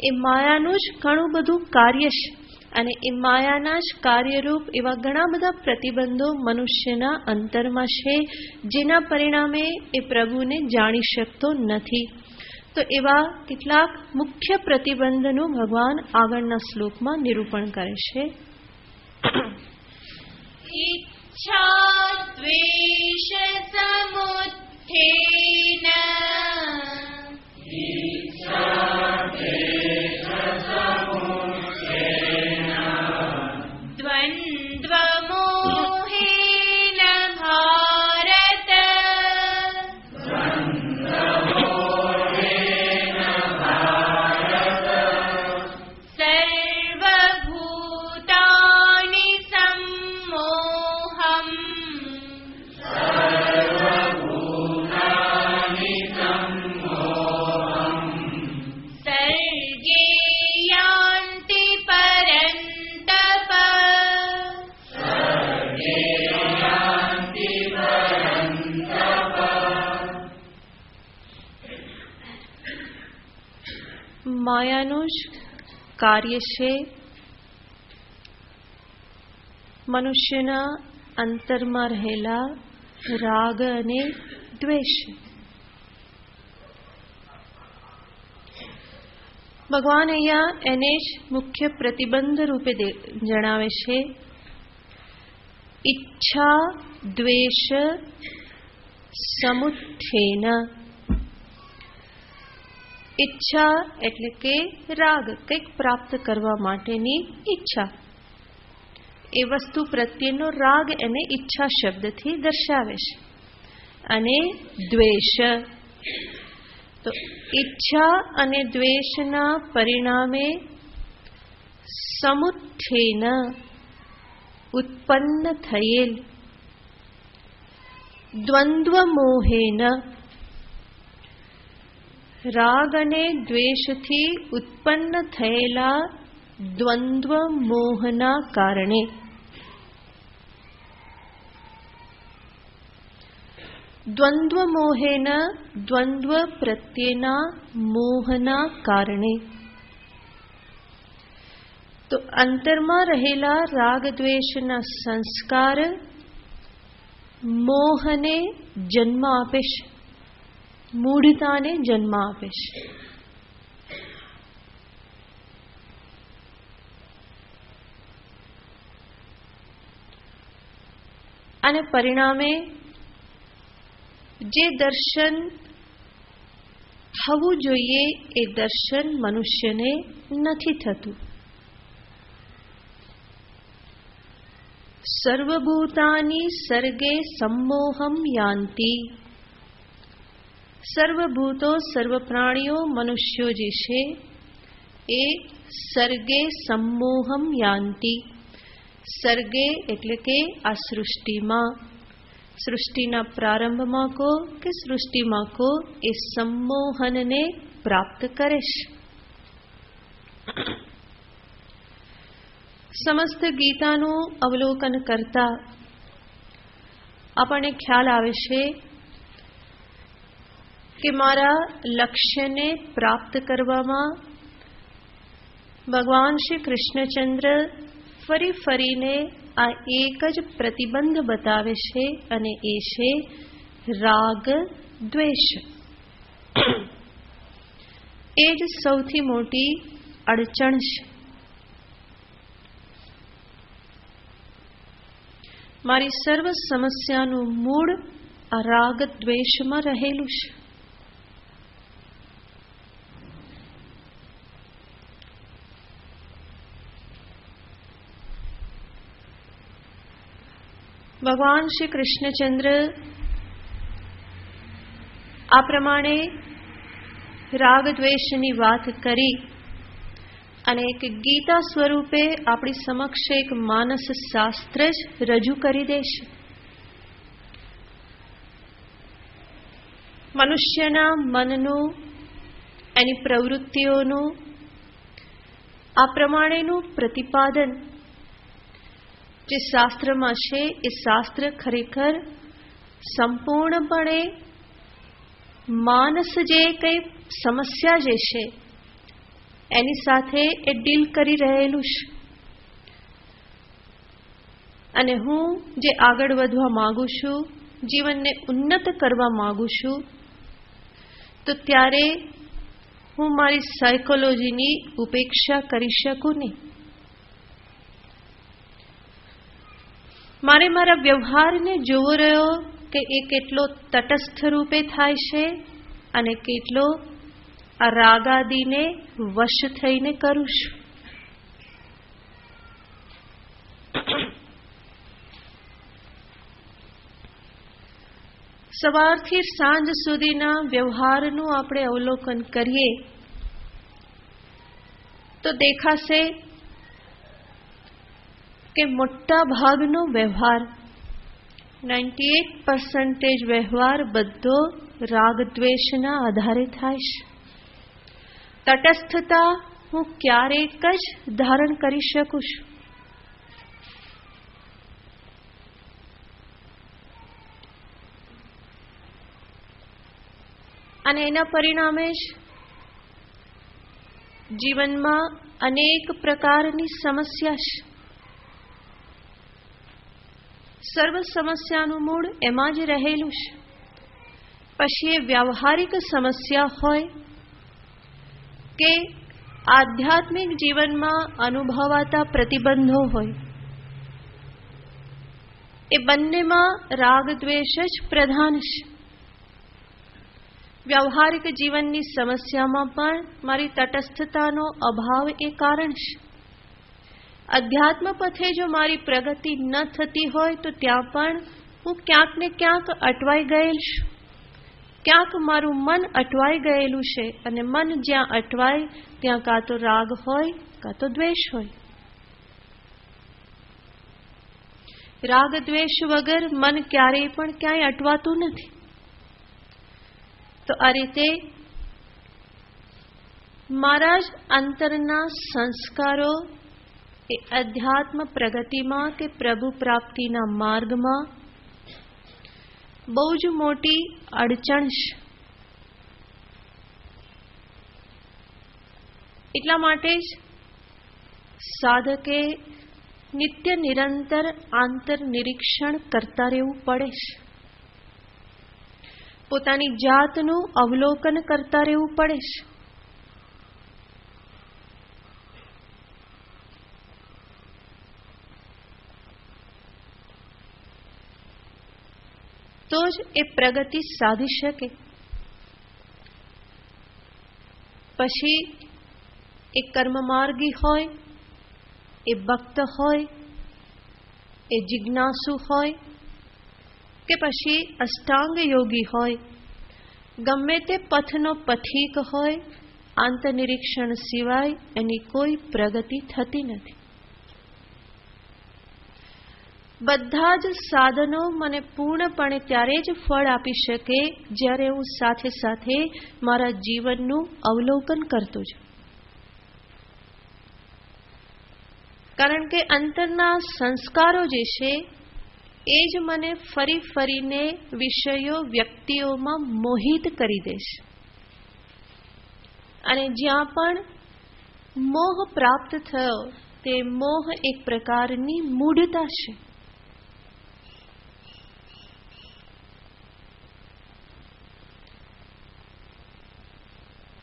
એ માયાનું જ ઘણું બધું કાર્ય છે, અને એ માયાના જ કાર્યરૂપ એવા ઘણા બધા પ્રતિબંધો મનુષ્યના અંતરમાં છે, જેના પરિણામે એ પ્રભુને જાણી શકતો નથી. તો એવા કેટલાક મુખ્ય પ્રતિબંધનું ભગવાન આગળના શ્લોકમાં નિરૂપણ કરે છે. ઈચ્છા દ્વેષ સમુત્થેન દ્વંદ્વમોહેન ભારત સર્વભૂતાનિ સમ્મોહં સર્ગે યાન્તિ પરંતપ. માયાનું જ કાર્ય છે મનુષ્યના અંતરમાં રહેલા રાગ અને દ્વેષ. ભગવાન અહીંયા એને જ મુખ્ય પ્રતિબંધ રૂપે જણાવે છે. ઈચ્છા દ્વેષ સમુત્થેન. ઈચ્છા એટલે કે રાગ, કંઈક પ્રાપ્ત કરવા માટેની ઈચ્છા. એ વસ્તુ પ્રત્યેનો રાગ એને ઈચ્છા શબ્દથી દર્શાવે છે. અને દ્વેષ, તો ઈચ્છા અને દ્વેષના પરિણામે સમુત્થેન ઉત્પન્ન થયેલ, દ્વંદ્વ મોહેન રાગ અને દ્વેષથી ઉત્પન્ન થયેલા દ્વંદ્વ મોહના કારણે. દ્વંદ્વ મોહેન દ્વંદ્વ પ્રત્યેના મોહના કારણે. તો અંતરમાં રહેલા રાગ દ્વેષના સંસ્કાર મોહને જન્મ આપે છે, મૂઢતાને જન્મ આપે છે. અને પરિણામે જે દર્શન થવું જોઈએ એ દર્શન મનુષ્યને નથી થતું. સર્વભૂતાની સર્ગે સમ્મોહમ યાન્તિ. સર્વભૂતો, સર્વ પ્રાણીઓ, મનુષ્યો જે છે એ સર્ગે સંમોહમ યાંતિ. સર્ગે એટલે કે આ સૃષ્ટિમાં, સૃષ્ટિના પ્રારંભમાં કો કે સૃષ્ટિમાં કો એ સંમોહનને પ્રાપ્ત કરે છે. સમસ્ત ગીતાનું અવલોકન કરતા આપણને ખ્યાલ આવે છે કે મારા લક્ષ્યને પ્રાપ્ત કરવામાં ભગવાન શ્રી કૃષ્ણચંદ્ર ફરી ફરીને આ એક જ પ્રતિબંધ બતાવે છે અને એ છે રાગ દ્વેષ. એ જ સૌથી મોટી અડચણ છે. મારી સર્વ સમસ્યાનું મૂળ આ રાગ દ્વેષમાં રહેલું છે. ભગવાન શ્રી કૃષ્ણચંદ્ર આ પ્રમાણે રાગ દ્વેષની વાત કરી અને એક ગીતા સ્વરૂપે આપણી સમક્ષ એક માનસ શાસ્ત્ર જ રજૂ કરી દેશે. મનુષ્યના મનનું, એની પ્રવૃત્તિઓનું આ પ્રમાણેનું પ્રતિપાદન જે શાસ્ત્રમાં છે એ શાસ્ત્ર ખરેખર સંપૂર્ણપણે માનસ જે કંઈ સમસ્યા જે છે એની સાથે એ ડીલ કરી રહેલું છે. અને હું જે આગળ વધવા માંગુ છું, જીવનને ઉન્નત કરવા માંગુ છું, તો ત્યારે હું મારી સાયકોલોજીની ઉપેક્ષા કરી શકું નહીં. મારે મારા વ્યવહારને જોવો રહ્યો કે એ કેટલો તટસ્થ રૂપે થાય છે અને કેટલો આ રાગાદીને વશ થઈને કરું છું. સવારથી સાંજ સુધીના વ્યવહારનું આપણે અવલોકન કરીએ તો દેખાશે કે મોટા ભાગનો વ્યવહાર 98% વ્યવહાર બધો રાગ દ્વેષના આધારે થાય છે. તટસ્થતા હું ક્યારેક જ ધારણ કરી શકું છું. અને એના પરિણામે જ જીવનમાં અનેક પ્રકારની સમસ્યા છે. સર્વ સમસ્યાનું મૂળ એમાં જ રહેલું છે. પછી એ વ્યવહારિક સમસ્યા હોય કે આધ્યાત્મિક જીવનમાં અનુભવાતા પ્રતિબંધો હોય, એ બંનેમાં રાગ દ્વેષ જ પ્રધાન છે. વ્યવહારિક જીવનની સમસ્યામાં પણ મારી તટસ્થતાનો અભાવ એ કારણ છે. અધ્યાત્મ પથે જો મારી પ્રગતિ ન થતી હોય તો ત્યાં પણ હું ક્યાંક ને ક્યાંક અટવાઈ ગયેલ છું. ક્યાંક મારું મન અટવાઈ ગયેલું છે અને મન જ્યાં અટવાય ત્યાં કાં તો રાગ હોય કાં તો દ્વેષ હોય. રાગ દ્વેષ વગર મન ક્યારેય પણ ક્યાંય અટવાતું નથી. તો આ રીતે મારા જ અંતરના સંસ્કારો એ અધ્યાત્મ પ્રગતિમાં કે પ્રભુ પ્રાપ્તિના માર્ગમાં બહુ જ મોટી અડચણ છે. એટલા માટે જ સાધકે નિત્ય નિરંતર આંતર નિરીક્ષણ કરતા રહેવું પડે છે. પોતાની જાતનું અવલોકન કરતા રહેવું પડે છે. તો જ એ પ્રગતિ સાધી શકે. પછી એ કર્મમાર્ગી હોય, એ ભક્ત હોય, એ જિજ્ઞાસુ હોય કે પછી અષ્ટાંગ યોગી હોય, ગમે તે પથનો પથિક હોય આંતરનિરીક્ષણ સિવાય એની કોઈ પ્રગતિ થતી નથી. બધા જ સાધનો મને પૂર્ણપણે ત્યારે જ ફળ આપી શકે જ્યારે હું સાથે સાથે મારા જીવનનું અવલોકન કરતો છું. કારણ કે અંતરના સંસ્કારો જે છે એ જ મને ફરી ફરીને વિષયો વ્યક્તિઓમાં મોહિત કરી દેશે. અને જ્યાં પણ મોહ પ્રાપ્ત થયો તે મોહ એક પ્રકારની મૂઢતા છે.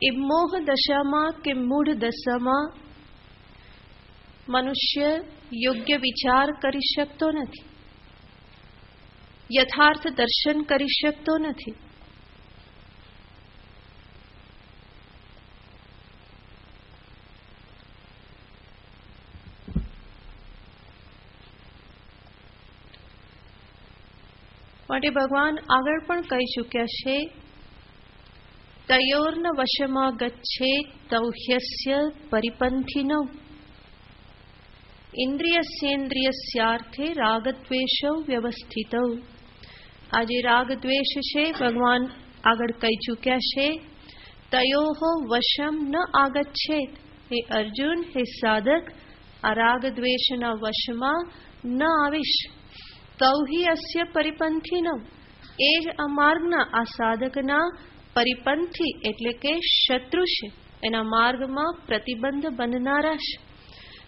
એ મોહ દશામાં કે મૂઢ દશામાં મનુષ્ય યોગ્ય વિચાર કરી શકતો નથી, યથાર્થ દર્શન કરી શકતો નથી. માટે ભગવાન આગળ પણ કહી ચૂક્યા છે, તયોર્ન વશમાં ગચ્છે તૌહ્યસ્ય પરિપંથિનો ઇન્દ્રિયસ્યેન્દ્રિયસ્યાર્થે રાગદ્વેષૌ વ્યવસ્થિતૌ. આજે રાગદ્વેષ છે ભગવાન આગળ કહી ચૂક્યા છે, તયોહો વશમ ન આગચ્છેત. હે અર્જુન, હે સાધક, આ રાગદ્વેષના વશમાં ન આવીશ. તૌહી અસ્ય પરિપંથિનો, એ જ આ માર્ગના, આ સાધકના પરિપંથી એટલે કે શત્રુ છે, એના માર્ગમાં પ્રતિબંધ બનનારા છે.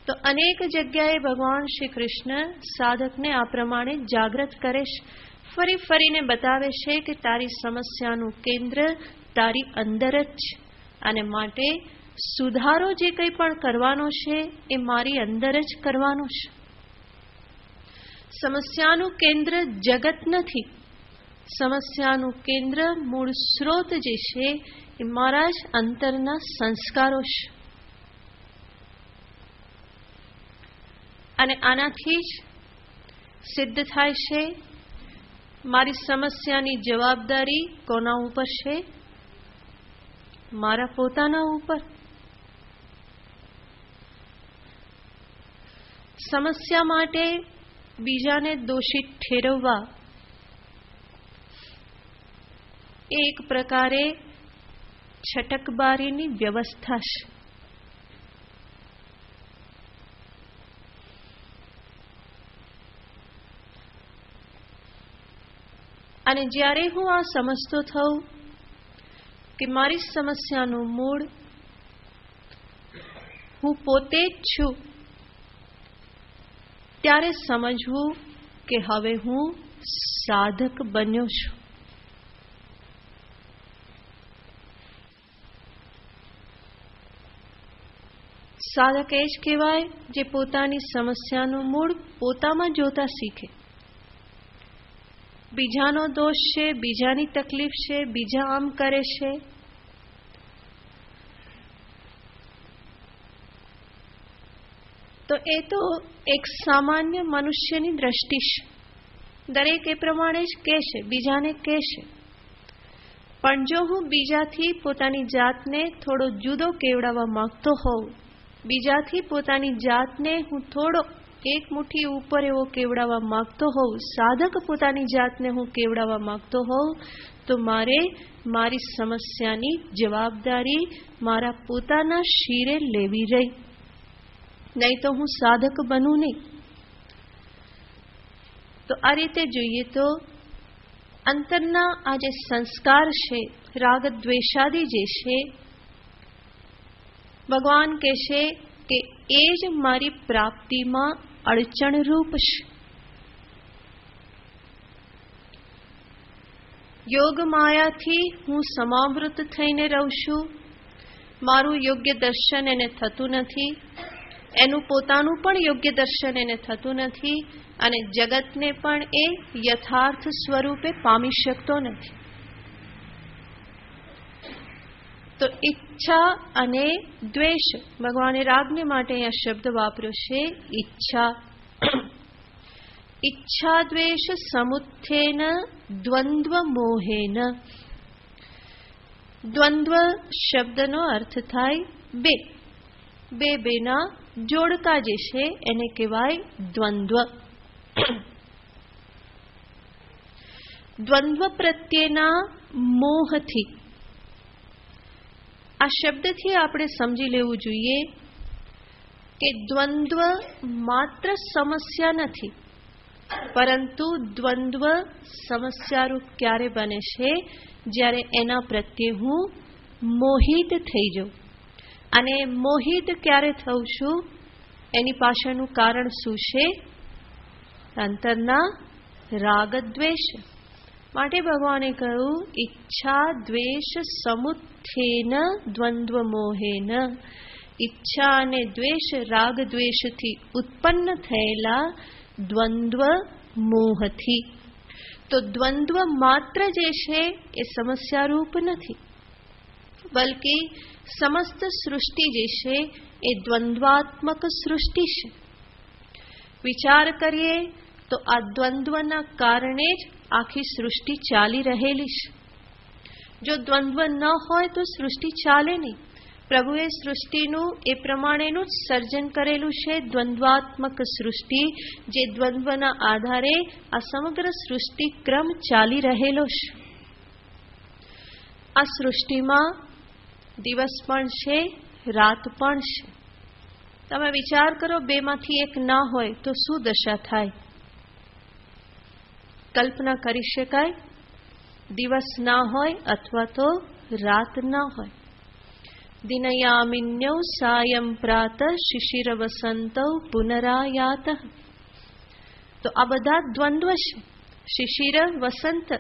તો અનેક જગ્યાએ ભગવાન શ્રી કૃષ્ણ સાધકને આ પ્રમાણે જાગૃત કરે છે, ફરી ફરીને બતાવે છે કે તારી સમસ્યાનું કેન્દ્ર તારી અંદર જ છે, અને માટે સુધારો જે કંઈ પણ કરવાનો છે એ મારી અંદર જ કરવાનો છે. સમસ્યાનું કેન્દ્ર જગત નથી, સમસ્યાનું કેન્દ્ર મૂળ સ્ત્રોત જે છે એ મારા જ અંતરના સંસ્કારો છે. અને આનાથી જ સિદ્ધ થાય છે મારી સમસ્યાની જવાબદારી કોના ઉપર છે? મારા પોતાના ઉપર. સમસ્યા માટે બીજાને દોષિત ઠેરવવા એ એક પ્રકારે છટકબારીની વ્યવસ્થા છે. અને જ્યારે હું આ સમજતો થઉં કે મારી સમસ્યાનું મૂળ હું પોતે જ છું, ત્યારે સમજવું કે હવે હું સાધક બન્યો છું. સાધક એ જ કહેવાય જે પોતાની સમસ્યાનું મૂળ પોતામાં જોતા શીખે. બીજાનો દોષ છે, બીજાની તકલીફ છે, બીજા આમ કરે છે, તો એ તો એક સામાન્ય મનુષ્યની દ્રષ્ટિ છે. દરેક એ પ્રમાણે જ કહેશે, બીજાને કહેશે. પણ જો હું બીજાથી પોતાની જાતને થોડો જુદો કેવડાવવા માંગતો હોઉં, બીજાથી પોતાની જાતને હું થોડો એક મુઠ્ઠી ઉપર એવો કેવડાવવા માંગતો હોઉં, સાધક પોતાની જાતને હું કેવડાવવા માંગતો હોઉં, તો મારે મારી સમસ્યાની જવાબદારી મારા પોતાના શિરે લેવી રહી, નહીં તો હું સાધક બનું નહીં. તો આ રીતે જોઈએ તો અંતરના આ જે સંસ્કાર છે, રાગ દ્વેષાદી જે છે, ભગવાન કહેશે કે એ જ મારી પ્રાપ્તિમાં અડચણરૂપ છે. યોગ માયાથી હું સમાવૃત થઈને રહું છું, મારું યોગ્ય દર્શન એને થતું નથી, એનું પોતાનું પણ યોગ્ય દર્શન એને થતું નથી, અને જગતને પણ એ યથાર્થ સ્વરૂપે પામી શકતો નથી. તો ઈચ્છા અને દ્વેષ, ભગવાને રાગને માટે અહીંયા શબ્દ વાપર્યો છે ઈચ્છા. ઈચ્છા દ્વેષ સમુત્થેન દ્વંદ્વ મોહેન. દ્વંદ્વ શબ્દનો અર્થ થાય બે. બેના જોડકા જે છે એને કહેવાય દ્વંદ્વ. દ્વંદ્વ પ્રત્યેના મોહથી, આ શબ્દથી આપણે સમજી લેવું જોઈએ કે દ્વંદ્વ માત્ર સમસ્યા નથી, પરંતુ દ્વંદ્વ સમસ્યારૂપ ક્યારે બને છે? જ્યારે એના પ્રત્યે હું મોહિત થઈ જાઉં. અને મોહિત ક્યારે થઉં છું? એની પાછળનું કારણ શું છે? અંતરના રાગ દ્વેષ. માટે ભગવાને કહ્યું, ઈચ્છા દ્વેષ સમુત્થેન દ્વંદ્વ મોહેન. ઈચ્છા અને દ્વેષ, રાગ દ્વેષથી ઉત્પન્ન થયેલા દ્વંદ્વ મોહથી. તો દ્વંદ્વ માત્ર જે છે એ સમસ્યારૂપ નથી, બલકે સમસ્ત સૃષ્ટિ જે છે એ દ્વંદ્વાત્મક સૃષ્ટિ છે. વિચાર કરીએ તો આ દ્વંદ્વના કારણે જ આખી સૃષ્ટિ ચાલી રહેલી છે. જો દ્વંદ્વ ન હોય તો સૃષ્ટિ ચાલે નહીં. પ્રભુએ સૃષ્ટિનું એ પ્રમાણેનું જ સર્જન કરેલું છે, દ્વંદ્વાત્મક સૃષ્ટિ, જે દ્વંદ્વના આધારે આ સમગ્ર સૃષ્ટિ ક્રમ ચાલી રહેલો છે. આ સૃષ્ટિમાં દિવસ પણ છે, રાત પણ છે. તમે વિચાર કરો, બેમાંથી એક ના હોય તો શું દશા થાય? કલ્પના કરી શકાય? દિવસ ના હોય અથવા તો રાત ના હોય. દિનયામિન્યૌ સાયં પ્રાત શિશિર વસંતૌ પુનરાયાત. તો આ બધા દ્વંદ્વ છે. શિશિર, વસંત,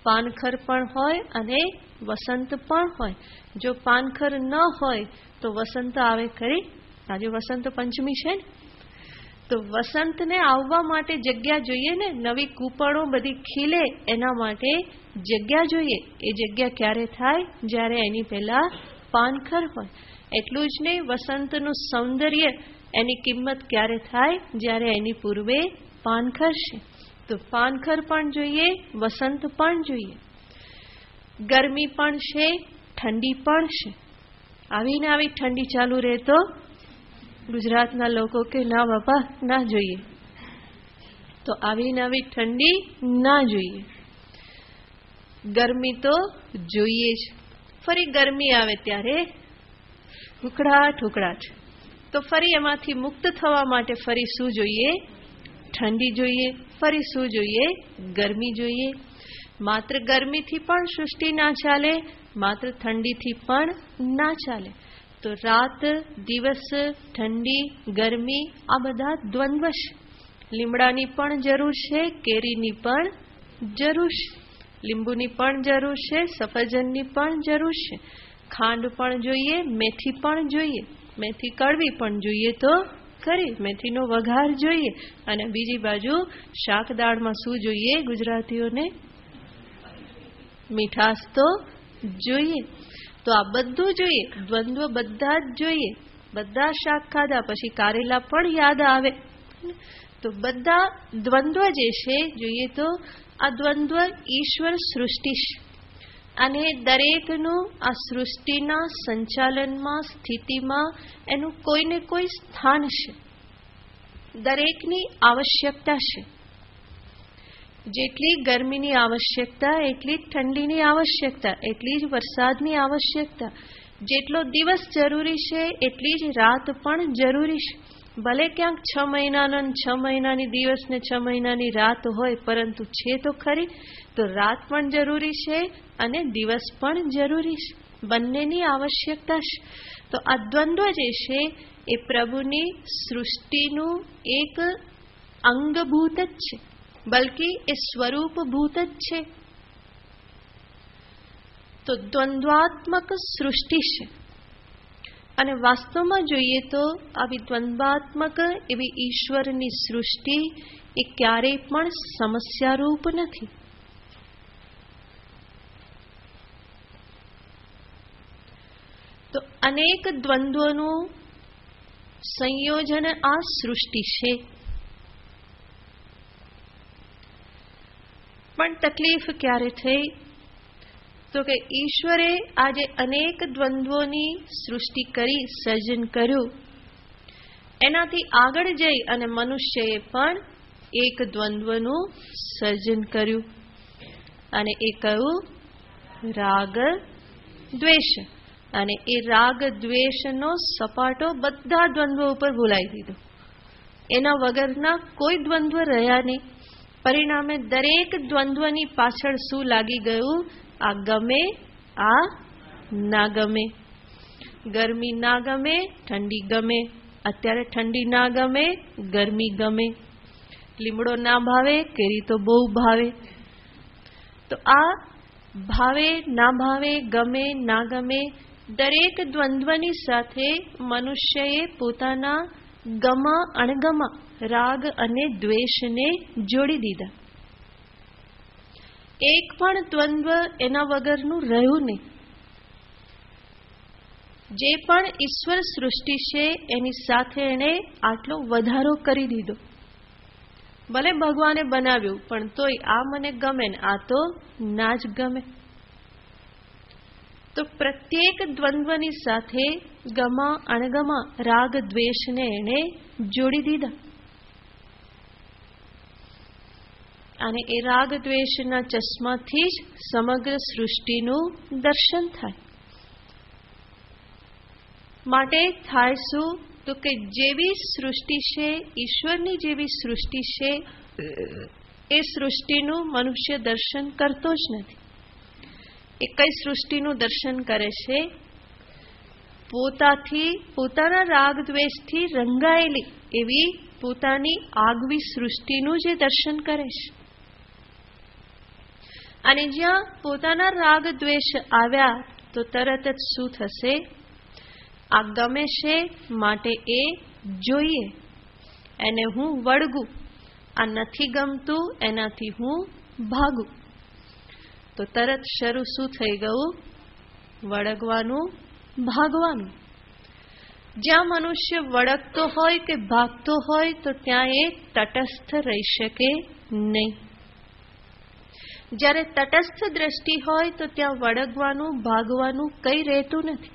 પાનખર પણ હોય અને વસંત પણ હોય. જો પાનખર ન હોય તો વસંત આવે ખરી? આજે વસંત પંચમી છે ને, તો વસંતને આવવા માટે જગ્યા જોઈએ ને. નવી કૂપણો બધી ખીલે એના માટે જગ્યા જોઈએ. એ જગ્યા ક્યારે થાય? જ્યારે એની પહેલા પાનખર હોય. એટલું જ નહીં, વસંતનું સૌંદર્ય, એની કિંમત ક્યારે થાય? જ્યારે એની પૂર્વે પાનખર છે. તો પાનખર પણ જોઈએ, વસંત પણ જોઈએ. ગરમી પણ છે, ઠંડી પણ છે. આવીને આવી ઠંડી ચાલુ રહે તો ગુજરાતના લોકો કે ના બાપા, ના જોઈએ. તો આવીને આવી ઠંડી ના જોઈએ. ગરમી તો જોઈએ જ. ફરી ગરમી આવે ત્યારે ઉકળાટ ઉકળાટ. તો ફરી એમાંથી મુક્ત થવા માટે ફરી શું જોઈએ? ઠંડી જોઈએ. ફરી શું જોઈએ? ગરમી જોઈએ. માત્ર ગરમીથી પણ સૃષ્ટિ ના ચાલે, માત્ર ઠંડીથી પણ ના ચાલે. તો રાત, દિવસ, ઠંડી, ગરમી, આ બધા દ્વંદ્વ છે. લીમડાની પણ જરૂર છે, કેરીની પણ જરૂર છે, લીંબુની પણ જરૂર છે, સફરજનની પણ જરૂર છે, ખાંડ પણ જોઈએ, મેથી પણ જોઈએ. મેથી કડવી પણ જોઈએ તો ખરી, મેથીનો વઘાર જોઈએ. અને બીજી બાજુ શાક દાળમાં શું જોઈએ? ગુજરાતીઓને મીઠાશ તો જોઈએ. તો આ બધું જોઈએ, દ્વંદ્વ બધા જ જોઈએ. બધા શાક ખાધા પછી કારેલા પણ યાદ આવે. તો બધા દ્વંદ્વ જે છે જોઈએ તો આ દ્વંદ્વ ઈશ્વર સૃષ્ટિ છે. અને દરેકનું આ સૃષ્ટિના સંચાલનમાં, સ્થિતિમાં એનું કોઈને કોઈ સ્થાન છે. દરેકની આવશ્યકતા છે. જેટલી ગરમીની આવશ્યકતા એટલી જ ઠંડીની આવશ્યકતા, એટલી જ વરસાદની આવશ્યકતા. જેટલો દિવસ જરૂરી છે એટલી જ રાત પણ જરૂરી છે. ભલે ક્યાંક 6 મહિનાના 6 મહિનાની દિવસ ને 6 મહિનાની રાત હોય, પરંતુ છે તો ખરી. તો રાત પણ જરૂરી છે અને દિવસ પણ જરૂરી છે. બંનેની આવશ્યકતા છે. તો આ દ્વંદ્વ જે છે એ પ્રભુની સૃષ્ટિનું એક અંગભૂત જ છે, બલ્કિ એ સ્વરૂપભૂત જ છે. તો દ્વંદ્વાત્મક સૃષ્ટિ છે. અને વાસ્તવમાં જોઈએ તો આવી દ્વંદ્વાત્મક એવી ઈશ્વરની સૃષ્ટિ એ ક્યારેય પણ સમસ્યારૂપ નથી. તો અનેક દ્વંદ્વોનું સંયોજન આ સૃષ્ટિ છે. પણ તકલીફ ક્યારે થઈ? તો કે ઈશ્વરે આજે અનેક દ્વંદ્વોની સૃષ્ટિ કરી, સર્જન કર્યું, એનાથી આગળ જઈ અને મનુષ્યએ પણ એક દ્વંદ્વનું સર્જન કર્યું, અને એ કયું? રાગ દ્વેષ. અને એ રાગ દ્વેષનો સપાટો બધા દ્વંદ્વો ઉપર ભૂલાઈ દીધો. એના વગરના કોઈ દ્વંદ્વ રહ્યા નહીં. પરિણામે દરેક દ્વંદ્વની પાછળ શું લાગી ગયું? આ ગમે, આ ના ગમે. ગરમી ના ગમે, ઠંડી ગમે. અત્યારે ઠંડી ના ગમે, ગરમી ગમે. લીમડો ના ભાવે, કેરી તો બહુ ભાવે. તો આ ભાવે, ના ભાવે, ગમે, ના ગમે, દરેક દ્વંદ્વની સાથે મનુષ્યએ પોતાના ગમા અણગમા, રાગ અને દ્વેષને જોડી દીધા. એક પણ દ્વંદ્વ એના વગરનું રહ્યું નહીં. જે પણ ઈશ્વર સૃષ્ટિ છે એની સાથે એણે આટલો વધારો કરી દીધો. ભલે ભગવાને બનાવ્યું, પણ તોય આ મને ગમે ને આ તો ના જ ગમે. તો પ્રત્યેક દ્વંદ્વની સાથે ગમા અણગમા, રાગ દ્વેષને એણે જોડી દીધા. અને એ રાગ દ્વેષના ચશ્માથી જ સમગ્ર સૃષ્ટિનું દર્શન થાય. માટે થાય શું? તો કે જેવી સૃષ્ટિ છે, ઈશ્વરની જેવી સૃષ્ટિ છે, એ સૃષ્ટિનું મનુષ્ય દર્શન કરતો જ નથી. એ કઈ સૃષ્ટિનું દર્શન કરે છે? પોતાના રાગ દ્વેષથી રંગાયેલી એવી પોતાની આગવી સૃષ્ટિનું જે દર્શન કરે છે. અને જ્યાં પોતાના રાગ દ્વેષ આવ્યા તો તરત જ શું થશે? આ ગમે છે માટે એ જોઈએ, એને હું વળગું. આ નથી ગમતું, એનાથી હું ભાગું. તો તરત શરૂ શું થઈ ગયું? વળગવાનું, ભાગવાનું. જ્યાં મનુષ્ય વળગતો હોય કે ભાગતો હોય તો ત્યાં એ તટસ્થ રહી શકે નહીં. જ્યારે તટસ્થ દ્રષ્ટિ હોય તો ત્યાં વળગવાનું, ભાગવાનું કંઈ રહેતું નથી.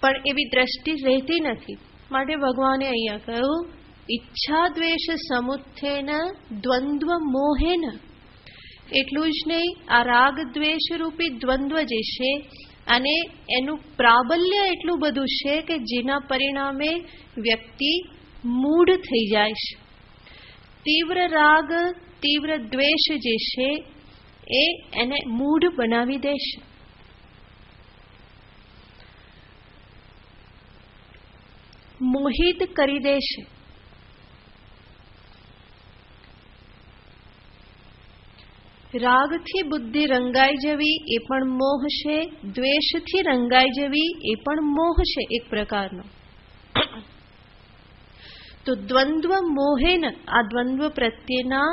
પણ એવી દ્રષ્ટિ રહેતી નથી. માટે ભગવાને અહીંયા કહ્યું, ઈચ્છા દ્વેષ સમુત્થેન દ્વંદ્વ મોહેન. એટલું જ નહીં, આ રાગ દ્વેષ રૂપી દ્વંદ્વ જે છે, અને એનું પ્રાબલ્ય એટલું બધું છે કે જેના પરિણામે વ્યક્તિ મૂઢ થઈ જાય છે. તીવ્ર રાગ, તીવ્ર દ્વેષ જે છે એ એને મૂઢ બનાવી દેશે. મોહિત કરી દેશે. રાગથી બુદ્ધિ રંગાઈ જવી એ પણ મોહ છે, દ્વેષથી રંગાઈ જવી એ પણ મોહ છે એક પ્રકારનો. તો દ્વંદ્વ મોહેન, આ દ્વંદ્વ પ્રત્યેના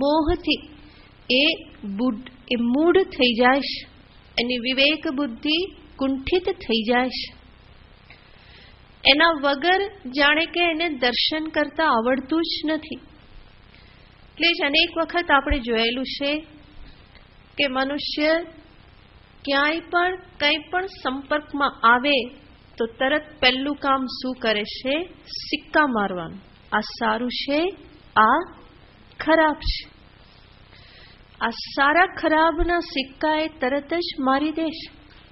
મોહથી એ મૂઢ થઈ જાય છે. એની વિવેક બુદ્ધિ કુંઠિત થઈ જાય છે. એના વગર જાણે કે એને દર્શન કરતા આવડતું જ નથી. એટલે જ અનેક વખત આપણે જોયેલું છે કે મનુષ્ય ક્યાંય પણ કંઈ પણ સંપર્કમાં આવે તો તરત પહેલું કામ શું કરે છે? સિક્કા મારવાનું. આ સારું છે, આ ખરાબ છે. આ સારા ખરાબના સિક્કા એ તરત જ મારી દેશે.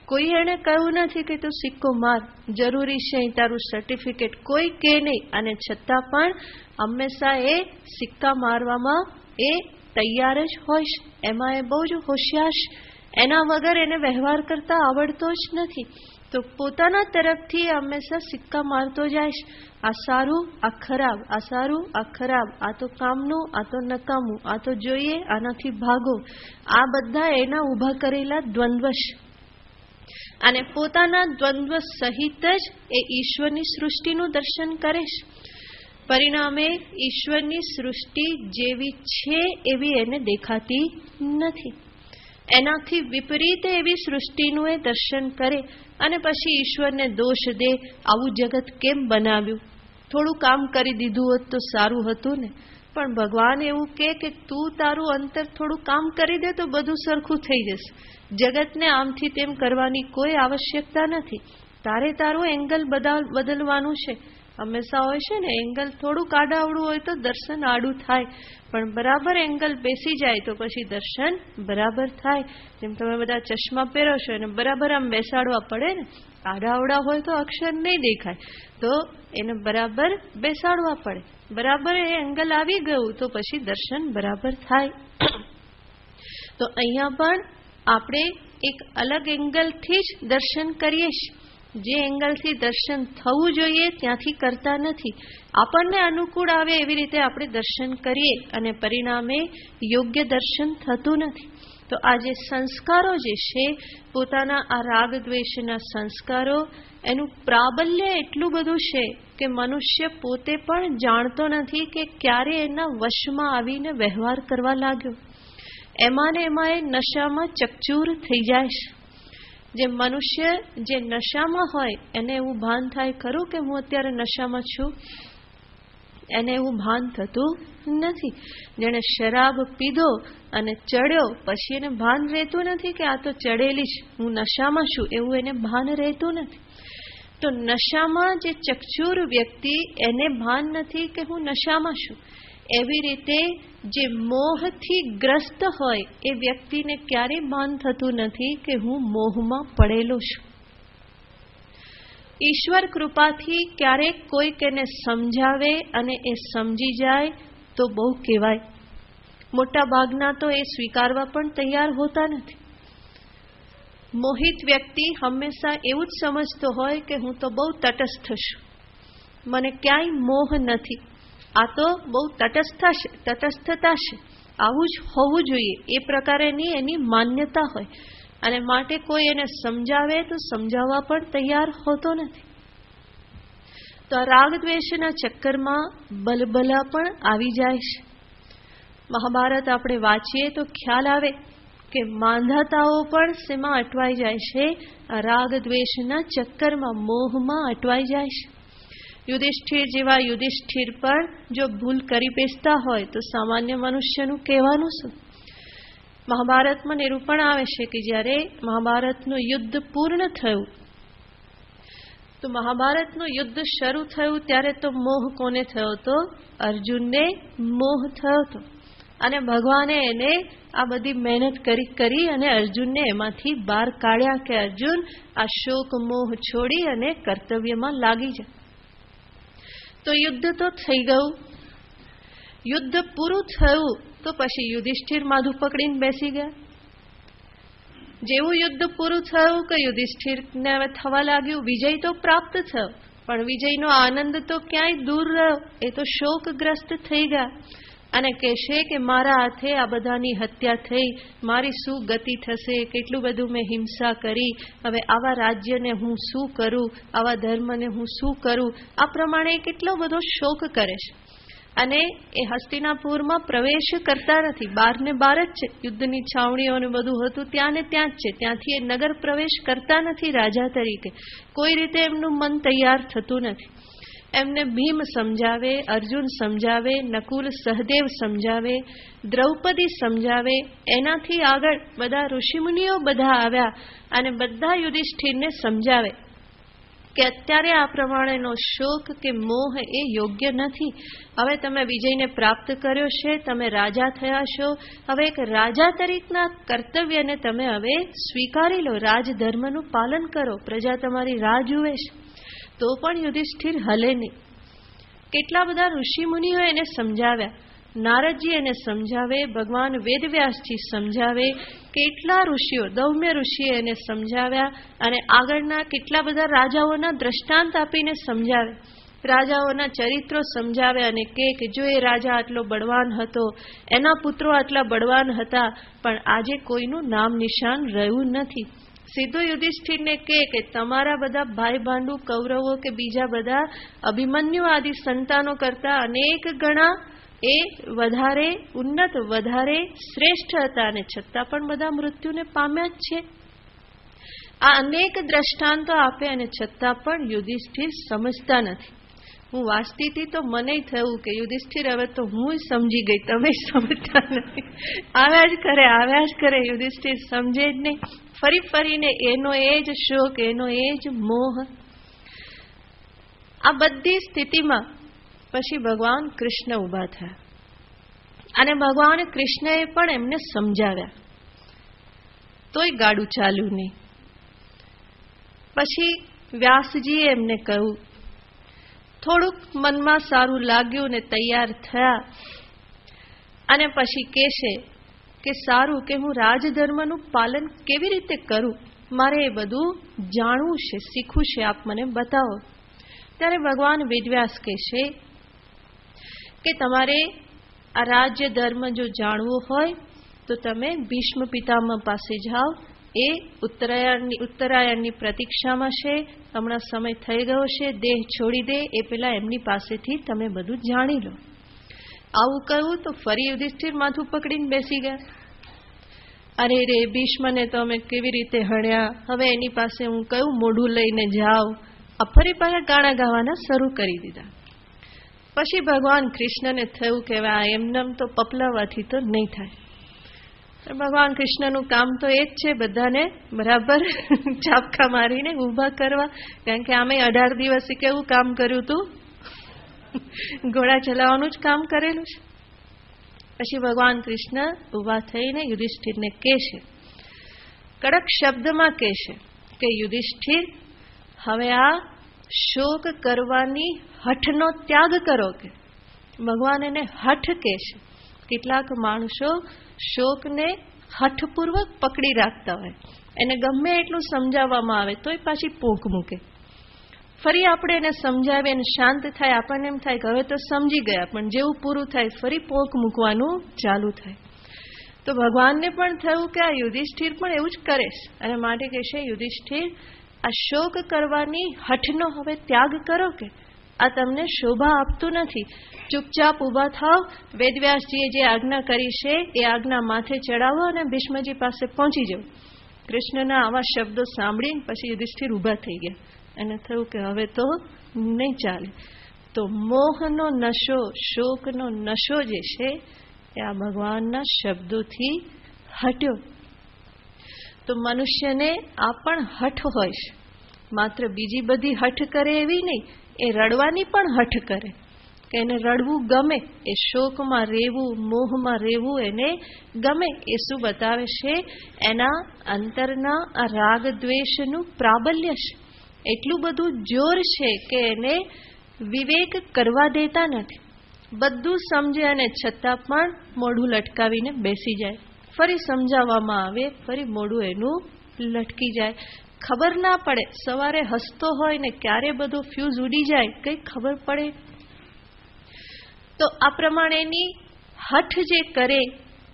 કોઈ એને કહ્યું નથી કે તું સિક્કો માર, જરૂરી છે તારું સર્ટિફિકેટ, કોઈ કે નહીં. અને છતાં પણ હંમેશા એ સિક્કા મારવામાં એ તૈયાર જ હોય છે. એમાં એ બહુ જ હોશિયાર છે. એના વગર એને વ્યવહાર કરતા આવડતો જ નથી. તો પોતાના તરફથી હંમેશા સિક્કા મારતો જાય છે. આ સારું, આ ખરાબ, આ સારું, આ ખરાબ, આ તો કામનું, આ તો નકામું, આ તો જોઈએ, આનાથી ભાગો. આ બધા એના ઊભા કરેલા દ્વંદ્વ છે. અને પોતાના દ્વંદ્વ સહિત જ એ ઈશ્વરની સૃષ્ટિનું દર્શન કરે છે. પરિણામે ઈશ્વરની સૃષ્ટિ જેવી છે એવી એને દેખાતી નથી. એનાથી વિપરીત એવી સૃષ્ટિનું એ દર્શન કરે અને પછી ઈશ્વરને દોષ દે, આવું જગત કેમ બનાવ્યું? થોડું કામ કરી દીધું હોત તો સારું હતું ને. પણ ભગવાન એવું કે તું તારું અંતર થોડું કામ કરી દે તો બધું સરખું થઈ જશે. જગતને આમથી તેમ કરવાની કોઈ આવશ્યકતા નથી. તારે તારું એંગલ બદલવાનું છે. હંમેશા હોય છે ને, એંગલ થોડુંક આડાવડું હોય તો દર્શન આડું થાય, પણ બરાબર એંગલ બેસી જાય તો પછી દર્શન બરાબર થાય. જેમ તમે બધા ચશ્મા પહેરો છો અને બરાબર આમ બેસાડવા પડે ને, આડાવડા હોય તો અક્ષર નહીં દેખાય, તો એને બરાબર બેસાડવા પડે. બરાબર એ એંગલ આવી ગયું તો પછી દર્શન બરાબર થાય. તો અહીંયા પણ આપણે એક અલગ એંગલથી જ દર્શન કરીએ છીએ. જે એંગલથી દર્શન થવું જોઈએ ત્યાંથી કરતા નથી. આપણને અનુકૂળ આવે એવી રીતે આપણે દર્શન કરીએ અને પરિણામે યોગ્ય દર્શન થતું નથી. તો આ જે સંસ્કારો જે છે, પોતાના આ રાગ દ્વેષના સંસ્કારો, એનું પ્રાબલ્ય એટલું બધું છે કે મનુષ્ય પોતે પણ જાણતો નથી કે ક્યારે એના વશમાં આવીને વ્યવહાર કરવા લાગ્યો. એમાં ને એમાં એ નશામાં ચકચૂર થઈ જાય છે. જે મનુષ્ય જે નશામાં હોય એને એવું ભાન થાય ખરું કે હું અત્યારે નશામાં છું? એને એવું ભાન થતું નથી. જેણે શરાબ પીધો અને ચડ્યો પછી એને ભાન રહેતું નથી કે આ તો ચડેલી છે, હું નશામાં છું, એવું એને ભાન રહેતું નથી. તો નશામાં જે ચકચૂર વ્યક્તિ, એને ભાન નથી કે હું નશામાં છું. એવી રીતે જે મોહથી ગ્રસ્ત હોય એ વ્યક્તિને ક્યારેય ભાન થતું નથી કે હું મોહમાં પડેલો છું. ઈશ્વર કૃપાથી ક્યારેક કોઈક એને સમજાવે અને એ સમજી જાય તો બહુ કહેવાય. મોટા ભાગના તો એ સ્વીકારવા પણ તૈયાર હોતા નથી. મોહિત વ્યક્તિ હંમેશા એવું જ સમજતો હોય કે હું તો બહુ તટસ્થ છું, મને ક્યાંય મોહ નથી, આ તો બહુ તટસ્થતા છે, આવું જ હોવું જોઈએ, એ પ્રકારેની એની માન્યતા હોય. અને માટે કોઈ એને સમજાવે તો સમજાવવા પણ તૈયાર હોતો નથી. તો આ રાગ દ્વેષના ચક્કરમાં બલબલા પણ આવી જાય છે. મહાભારત આપણે વાંચીએ તો ખ્યાલ આવે કે માંધાતાઓ પણ શેમાં અટવાઈ જાય છે? આ રાગ દ્વેષના ચક્કરમાં, મોહમાં અટવાઈ જાય છે. યુધિષ્ઠિર જેવા યુધિષ્ઠિર પણ જો ભૂલ કરી બેસતા હોય તો સામાન્ય મનુષ્યનું કહેવાનું શું? મહાભારતમાં નિરૂપણ આવે છે કે જ્યારે મહાભારતનું યુદ્ધ પૂર્ણ થયું તો મહાભારતનું યુદ્ધ શરૂ થયું ત્યારે તો મોહ કોને થયો હતો? અર્જુનને મોહ થયો હતો. અને ભગવાને એને આ બધી મહેનત કરી અને અર્જુનને એમાંથી બહાર કાઢ્યા કે અર્જુન, આ શોક મોહ છોડી અને કર્તવ્યમાં લાગી જા. તો યુદ્ધ તો થઈ ગયું. યુદ્ધ પૂરું થયું તો પછી યુધિષ્ઠિર માથું પકડીને બેસી ગયા. જેવું યુદ્ધ પૂરું થયું કે યુધિષ્ઠિરને હવે થવા લાગ્યું વિજય તો પ્રાપ્ત થયો, પણ વિજયનો આનંદ તો ક્યાંય દૂર રહ્યો. એ તો શોકગ્રસ્ત થઈ ગયા અને કહેશે કે મારા હાથે આ બધાની હત્યા થઈ, મારી શું ગતિ થશે, કેટલું બધું મેં હિંસા કરી, હવે આવા રાજ્યને હું શું કરું, આવા ધર્મને હું શું કરું. આ પ્રમાણે કેટલો બધો શોક કરે છે. અને એ હસ્તિનાપુરમાં પ્રવેશ કરતા નથી, બહાર ને બહાર જ છે. યુદ્ધની છાવણીઓને બધું હતું ત્યાં ને ત્યાં જ છે. ત્યાંથી એ નગર પ્રવેશ કરતા નથી રાજા તરીકે. કોઈ રીતે એમનું મન તૈયાર થતું નથી. એમને ભીમ સમજાવે, અર્જુન સમજાવે, નકુલ સહદેવ સમજાવે, દ્રૌપદી સમજાવે, એનાથી આગળ બધા ઋષિમુનિઓ બધા આવ્યા અને બધા યુધિષ્ઠિરને સમજાવે કે અત્યારે આ પ્રમાણેનો શોક કે મોહ એ યોગ્ય નથી. હવે તમે વિજયને પ્રાપ્ત કર્યો છે, તમે રાજા થયા છો, હવે એક રાજા તરીકેના કર્તવ્યને તમે હવે સ્વીકારી લો, રાજધર્મનું પાલન કરો, પ્રજા તમારી રાહ જુએ છે. તો પણ યુધિષ્ઠિર હલે નહીં. કેટલા બધા ઋષિમુનિઓ એને સમજાવ્યા, નારદજી એને સમજાવે, ભગવાન વેદવ્યાસજી સમજાવે, કેટલા ઋષિઓ, દૌમ્ય ઋષિએ એને સમજાવ્યા અને આગળના કેટલા બધા રાજાઓના દ્રષ્ટાંત આપીને સમજાવે, રાજાઓના ચરિત્રો સમજાવે અને કે જો એ રાજા આટલો બળવાન હતો, એના પુત્રો આટલા બળવાન હતા, પણ આજે કોઈનું નામ નિશાન રહ્યું નથી. સીધો યુધિષ્ઠિરને કે તમારા બધા ભાઈ ભાંડુ કૌરવો કે બીજા બધા અભિમન્યુ આદિ સંતાનો કરતા અનેક ગણા એ વધારે ઉન્નત, વધારે શ્રેષ્ઠ હતા અને છતાં પણ બધા મૃત્યુને પામ્યા જ છે. આ અનેક દ્રષ્ટાંતો આપે અને છતાં પણ યુધિષ્ઠિર સમજતા નથી. હું વાંચતી હતી તો મને થયું કે યુધિષ્ઠિર હવે તો હું સમજી ગઈ, તમે સમજતા નથી. આવ્યા જ કરે યુધિષ્ઠિર સમજે જ નહીં. ફરી ફરીને એનો એ જ શોક, એનો એ જ મોહ. આ બધી સ્થિતિમાં પછી ભગવાન કૃષ્ણ ઊભા થયા અને ભગવાન કૃષ્ણએ પણ એમને સમજાવ્યા, તોય ગાડું ચાલ્યું નહીં. પછી વ્યાસજીએ એમને કહ્યું, થોડુંક મનમાં સારું લાગ્યું ને તૈયાર થયા અને પછી કહેશે કે સારું, કે હું રાજધર્મનું પાલન કેવી રીતે કરું, મારે એ બધું જાણવું છે, શીખવું છે, આપ મને બતાવો. ત્યારે ભગવાન વેદવ્યાસ કહેશે કે તમારે આ રાજ્ય ધર્મ જો જાણવું હોય તો તમે ભીષ્મ પિતામહ પાસે જાઓ. એ ઉત્તરાયણની પ્રતીક્ષામાં છે, હમણાં સમય થઈ ગયો છે, દેહ છોડી દે એ પેલા એમની પાસેથી તમે બધું જાણી લો. આવું કહ્યું તો ફરી યુધિષ્ઠિર માથું પકડીને બેસી ગયા. અરે રે, ભીષ્મને તો અમે કેવી રીતે હણ્યા, હવે એની પાસે હું કયું મોઢું લઈને જાઉં. આ ફરી પાછા ગાણા ગાવાના શરૂ કરી દીધા. પછી ભગવાન કૃષ્ણને થયું કે આ એમનેમ તો પપલાવાથી તો નહીં થાય. ભગવાન કૃષ્ણનું કામ તો એ જ છે, બધાને બરાબર ચાપકા મારીને ઊભા કરવા. કારણ કે આમે 18 દિવસે કેવું કામ કર્યું હતું, ઘોડા ચલાવવાનું જ કામ કરેલું છે. પછી ભગવાન કૃષ્ણ ઊભા થઈને યુધિષ્ઠિરને કહેશે, કડક શબ્દમાં કહેશે કે યુધિષ્ઠિર, હવે આ શોક કરવાની હઠનો ત્યાગ કરો. કે ભગવાન એને હઠ કહેશે. કેટલાક માણસો શોકને હઠપૂર્વક પકડી રાખતા હોય, એને ગમે એટલું સમજાવવામાં આવે તોય પાછી પોક મૂકે. ફરી આપણે એને સમજાવીએ અને શાંત થાય, આપણને એમ થાય કે હવે તો સમજી ગયા, પણ જેવું પૂરું થાય ફરી પોક મૂકવાનું ચાલુ થાય. તો ભગવાનને પણ થયું કે આ યુધિષ્ઠિર પણ એવું જ કરે છે અને માટે કહેશે, યુધિષ્ઠિર, આ શોક કરવાની હઠનો હવે ત્યાગ કરો. કે આ તમને શોભા આપતું નથી. ચૂપચાપ ઊભા થાવ, વેદવ્યાસજીએ જે આજ્ઞા કરી છે એ આજ્ઞા માથે ચડાવો અને ભીષ્મજી પાસે પહોંચી જાઓ. કૃષ્ણના આવા શબ્દો સાંભળીને પછી યુધિષ્ઠિર ઊભા થઈ ગયા અને થયું કે હવે તો નહીં ચાલે. તો મોહનો નશો, શોકનો નશો જે છે એ આ ભગવાનના શબ્દોથી હટ્યો. તો મનુષ્યને આ પણ હઠ હોય છે, માત્ર બીજી બધી હઠ કરે એવી નહીં, એ રડવાની પણ હઠ કરે કે એને રડવું ગમે, એ શોકમાં રહેવું, મોહમાં રહેવું એને ગમે. એ શું બતાવે છે? એના અંતરના આ રાગ દ્વેષનું પ્રાબલ્ય છે. એટલું બધું જોર છે કે એને વિવેક કરવા દેતા નથી. બધું સમજે અને છતાં પણ મોઢું લટકાવીને બેસી જાય. ફરી સમજાવવામાં આવે, ફરી મોઢું એનું લટકી જાય. ખબર ના પડે, સવારે હસતો હોય ને ક્યારે બધો ફ્યુઝ ઉડી જાય કઈ ખબર પડે. તો આ પ્રમાણેની હઠ જે કરે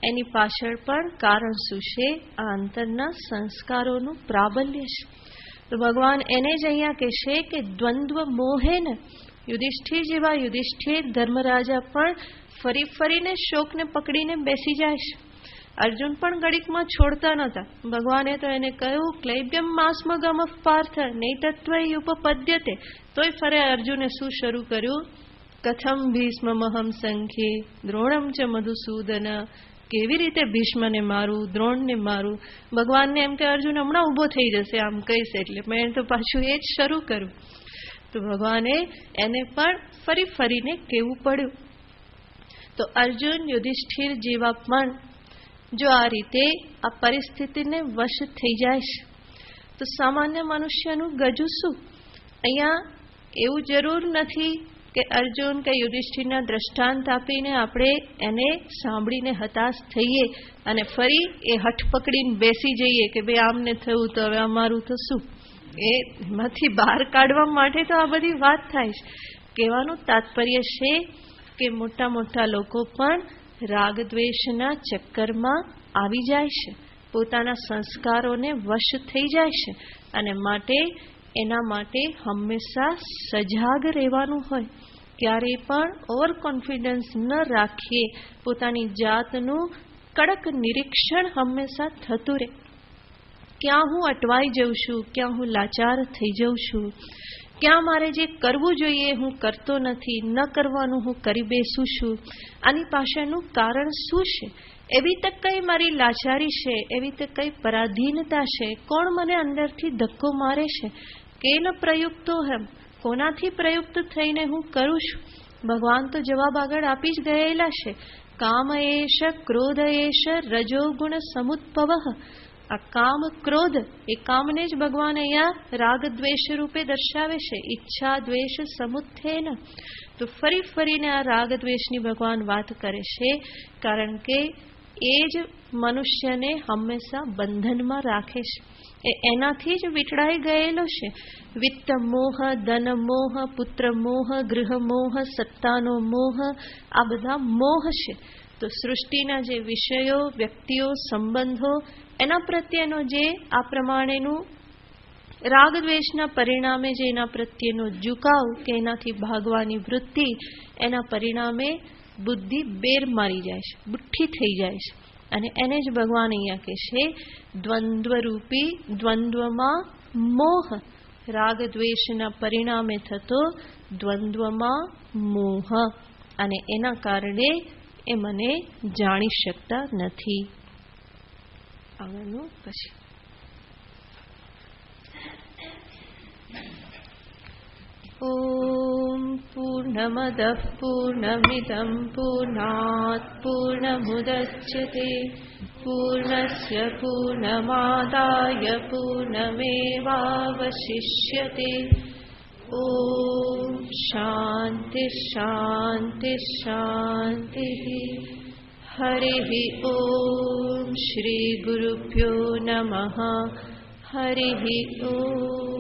એની પાછળ પણ કારણ શું છે? આ અંતરના સંસ્કારોનું પ્રાબલ્ય છે. તો ભગવાન એને જ અહીંયા કહેશે કે દ્વંદ્વ મોહે ને યુધિષ્ઠિર જેવા યુધિષ્ઠિર ધર્મરાજા પણ ફરી ફરીને શોકને પકડીને બેસી જાય છે. અર્જુન પણ ઘડીકમાં છોડતા નહોતા. ભગવાને તો એને કહ્યું, ક્લૈબ્યમ માસ્મગમ પાર્થ નૈતત્વૈ ઉપપદ્યતે. તોય ફરે અર્જુને શું શરૂ કર્યું? કથમ ભીષ્મમહમ સંખ્યે દ્રોણમ ચ મધુસૂદન. કેવી રીતે ભીષ્મને મારું, દ્રોણને મારું. ભગવાનને એમ કે અર્જુન હમણાં ઊભો થઈ જશે આમ કહીશ એટલે, મેં એને તો પાછું એ જ શરૂ કર્યું. તો ભગવાને એને પણ ફરી ફરીને કહેવું પડ્યું. તો અર્જુન, યુધિષ્ઠિર જેવા પણ જો આ રીતે આ પરિસ્થિતિને વશ થઈ જાય છે તો સામાન્ય મનુષ્યનું ગજુ શું? અહીંયા એવું જરૂર નથી કે અર્જુન કે યુધિષ્ઠિરના દ્રષ્ટાંત આપીને આપણે એને સાંભળીને હતાશ થઈએ અને ફરી એ હઠ પકડીને બેસી જઈએ કે ભાઈ આમને થયું તો હવે અમારું તો શું. એમાંથી બહાર કાઢવા માટે તો આ બધી વાત થાય છે. કહેવાનું તાત્પર્ય છે કે મોટા મોટા લોકો પણ રાગ દ્વેષના ચક્કરમાં આવી જાય છે, પોતાના સંસ્કારોને વશ થઈ જાય છે અને માટે એના માટે હંમેશા સજાગ રહેવાનું હોય. ક્યારેય પણ ઓવર કોન્ફિડન્સ ન રાખીએ, પોતાની જાતનું કડક નિરીક્ષણ હંમેશા થતું રહે. ક્યાં હું અટવાઈ જઉં છું, ક્યાં હું લાચાર થઈ જઉં છું, ક્યાં મારે જે કરવું જોઈએ હું કરતો નથી, ન કરવાનું હું કરી બેસું છું, આની પાછળનું કારણ શું છે? એવી તો કઈ મારી લાચારી છે, એવી તો કઈ પરાધીનતા છે? કોણ મને અંદરથી ધક્કો મારે છે? કેન પ્રયુક્તો હેમ, કોનાથી પ્રયુક્ત થઈને હું કરું છું? ભગવાન તો જવાબ આગળ આપી જ ગયેલા છે. કામ એશ ક્રોધ એશ રજોગુણ સમુદ્ભવ. આ કામ ક્રોધ, એ કામને જ ભગવાન અહીંયા રાગ દ્વેષ રૂપે દર્શાવે છે. ઈચ્છા દ્વેષ સમુત્થેન. તો ફરી ફરીને આ રાગ દ્વેષની ભગવાન વાત કરે છે, કારણ કે એ જ મનુષ્યને હંમેશા બંધનમાં રાખે છે. એનાથી જ વીંટળાઈ ગયેલો છે. વિત્ત મોહ, ધન મોહ, પુત્ર મોહ, ગૃહ મોહ, સત્તાનો મોહ, આ બધા મોહ છે. તો સૃષ્ટિના જે વિષયો, વ્યક્તિઓ, સંબંધો, એના પ્રત્યેનો જે આ પ્રમાણેનું રાગ દ્વેષના પરિણામે જે એના પ્રત્યેનો ઝુકાવ કે એનાથી ભાગવાની વૃત્તિ, એના પરિણામે બુદ્ધિ બેર મારી જાય છે, બુઠ્ઠી થઈ જાય છે. અને એને જ ભગવાન અહીંયા કહે છે દ્વંદ્વરૂપી, દ્વંદ્વમાં મોહ, રાગ દ્વેષના પરિણામે થતો દ્વંદ્વમાં મોહ, અને એના કારણે એ મને જાણી શકતા નથી. આગળનું પછી ઓમ પૂર્ણમદ પૂર્ણમિદં પૂર્ણાત પૂર્ણમુદચ્યતે પૂર્ણસ્ય પૂર્ણમાદાય પૂર્ણમેવાવશિષ્યતે. ઓમ શાંતિ શાંતિ શાંતિ. હરિ ઓમ શ્રી ગુરુભ્યો નમઃ. હરિ ઓમ.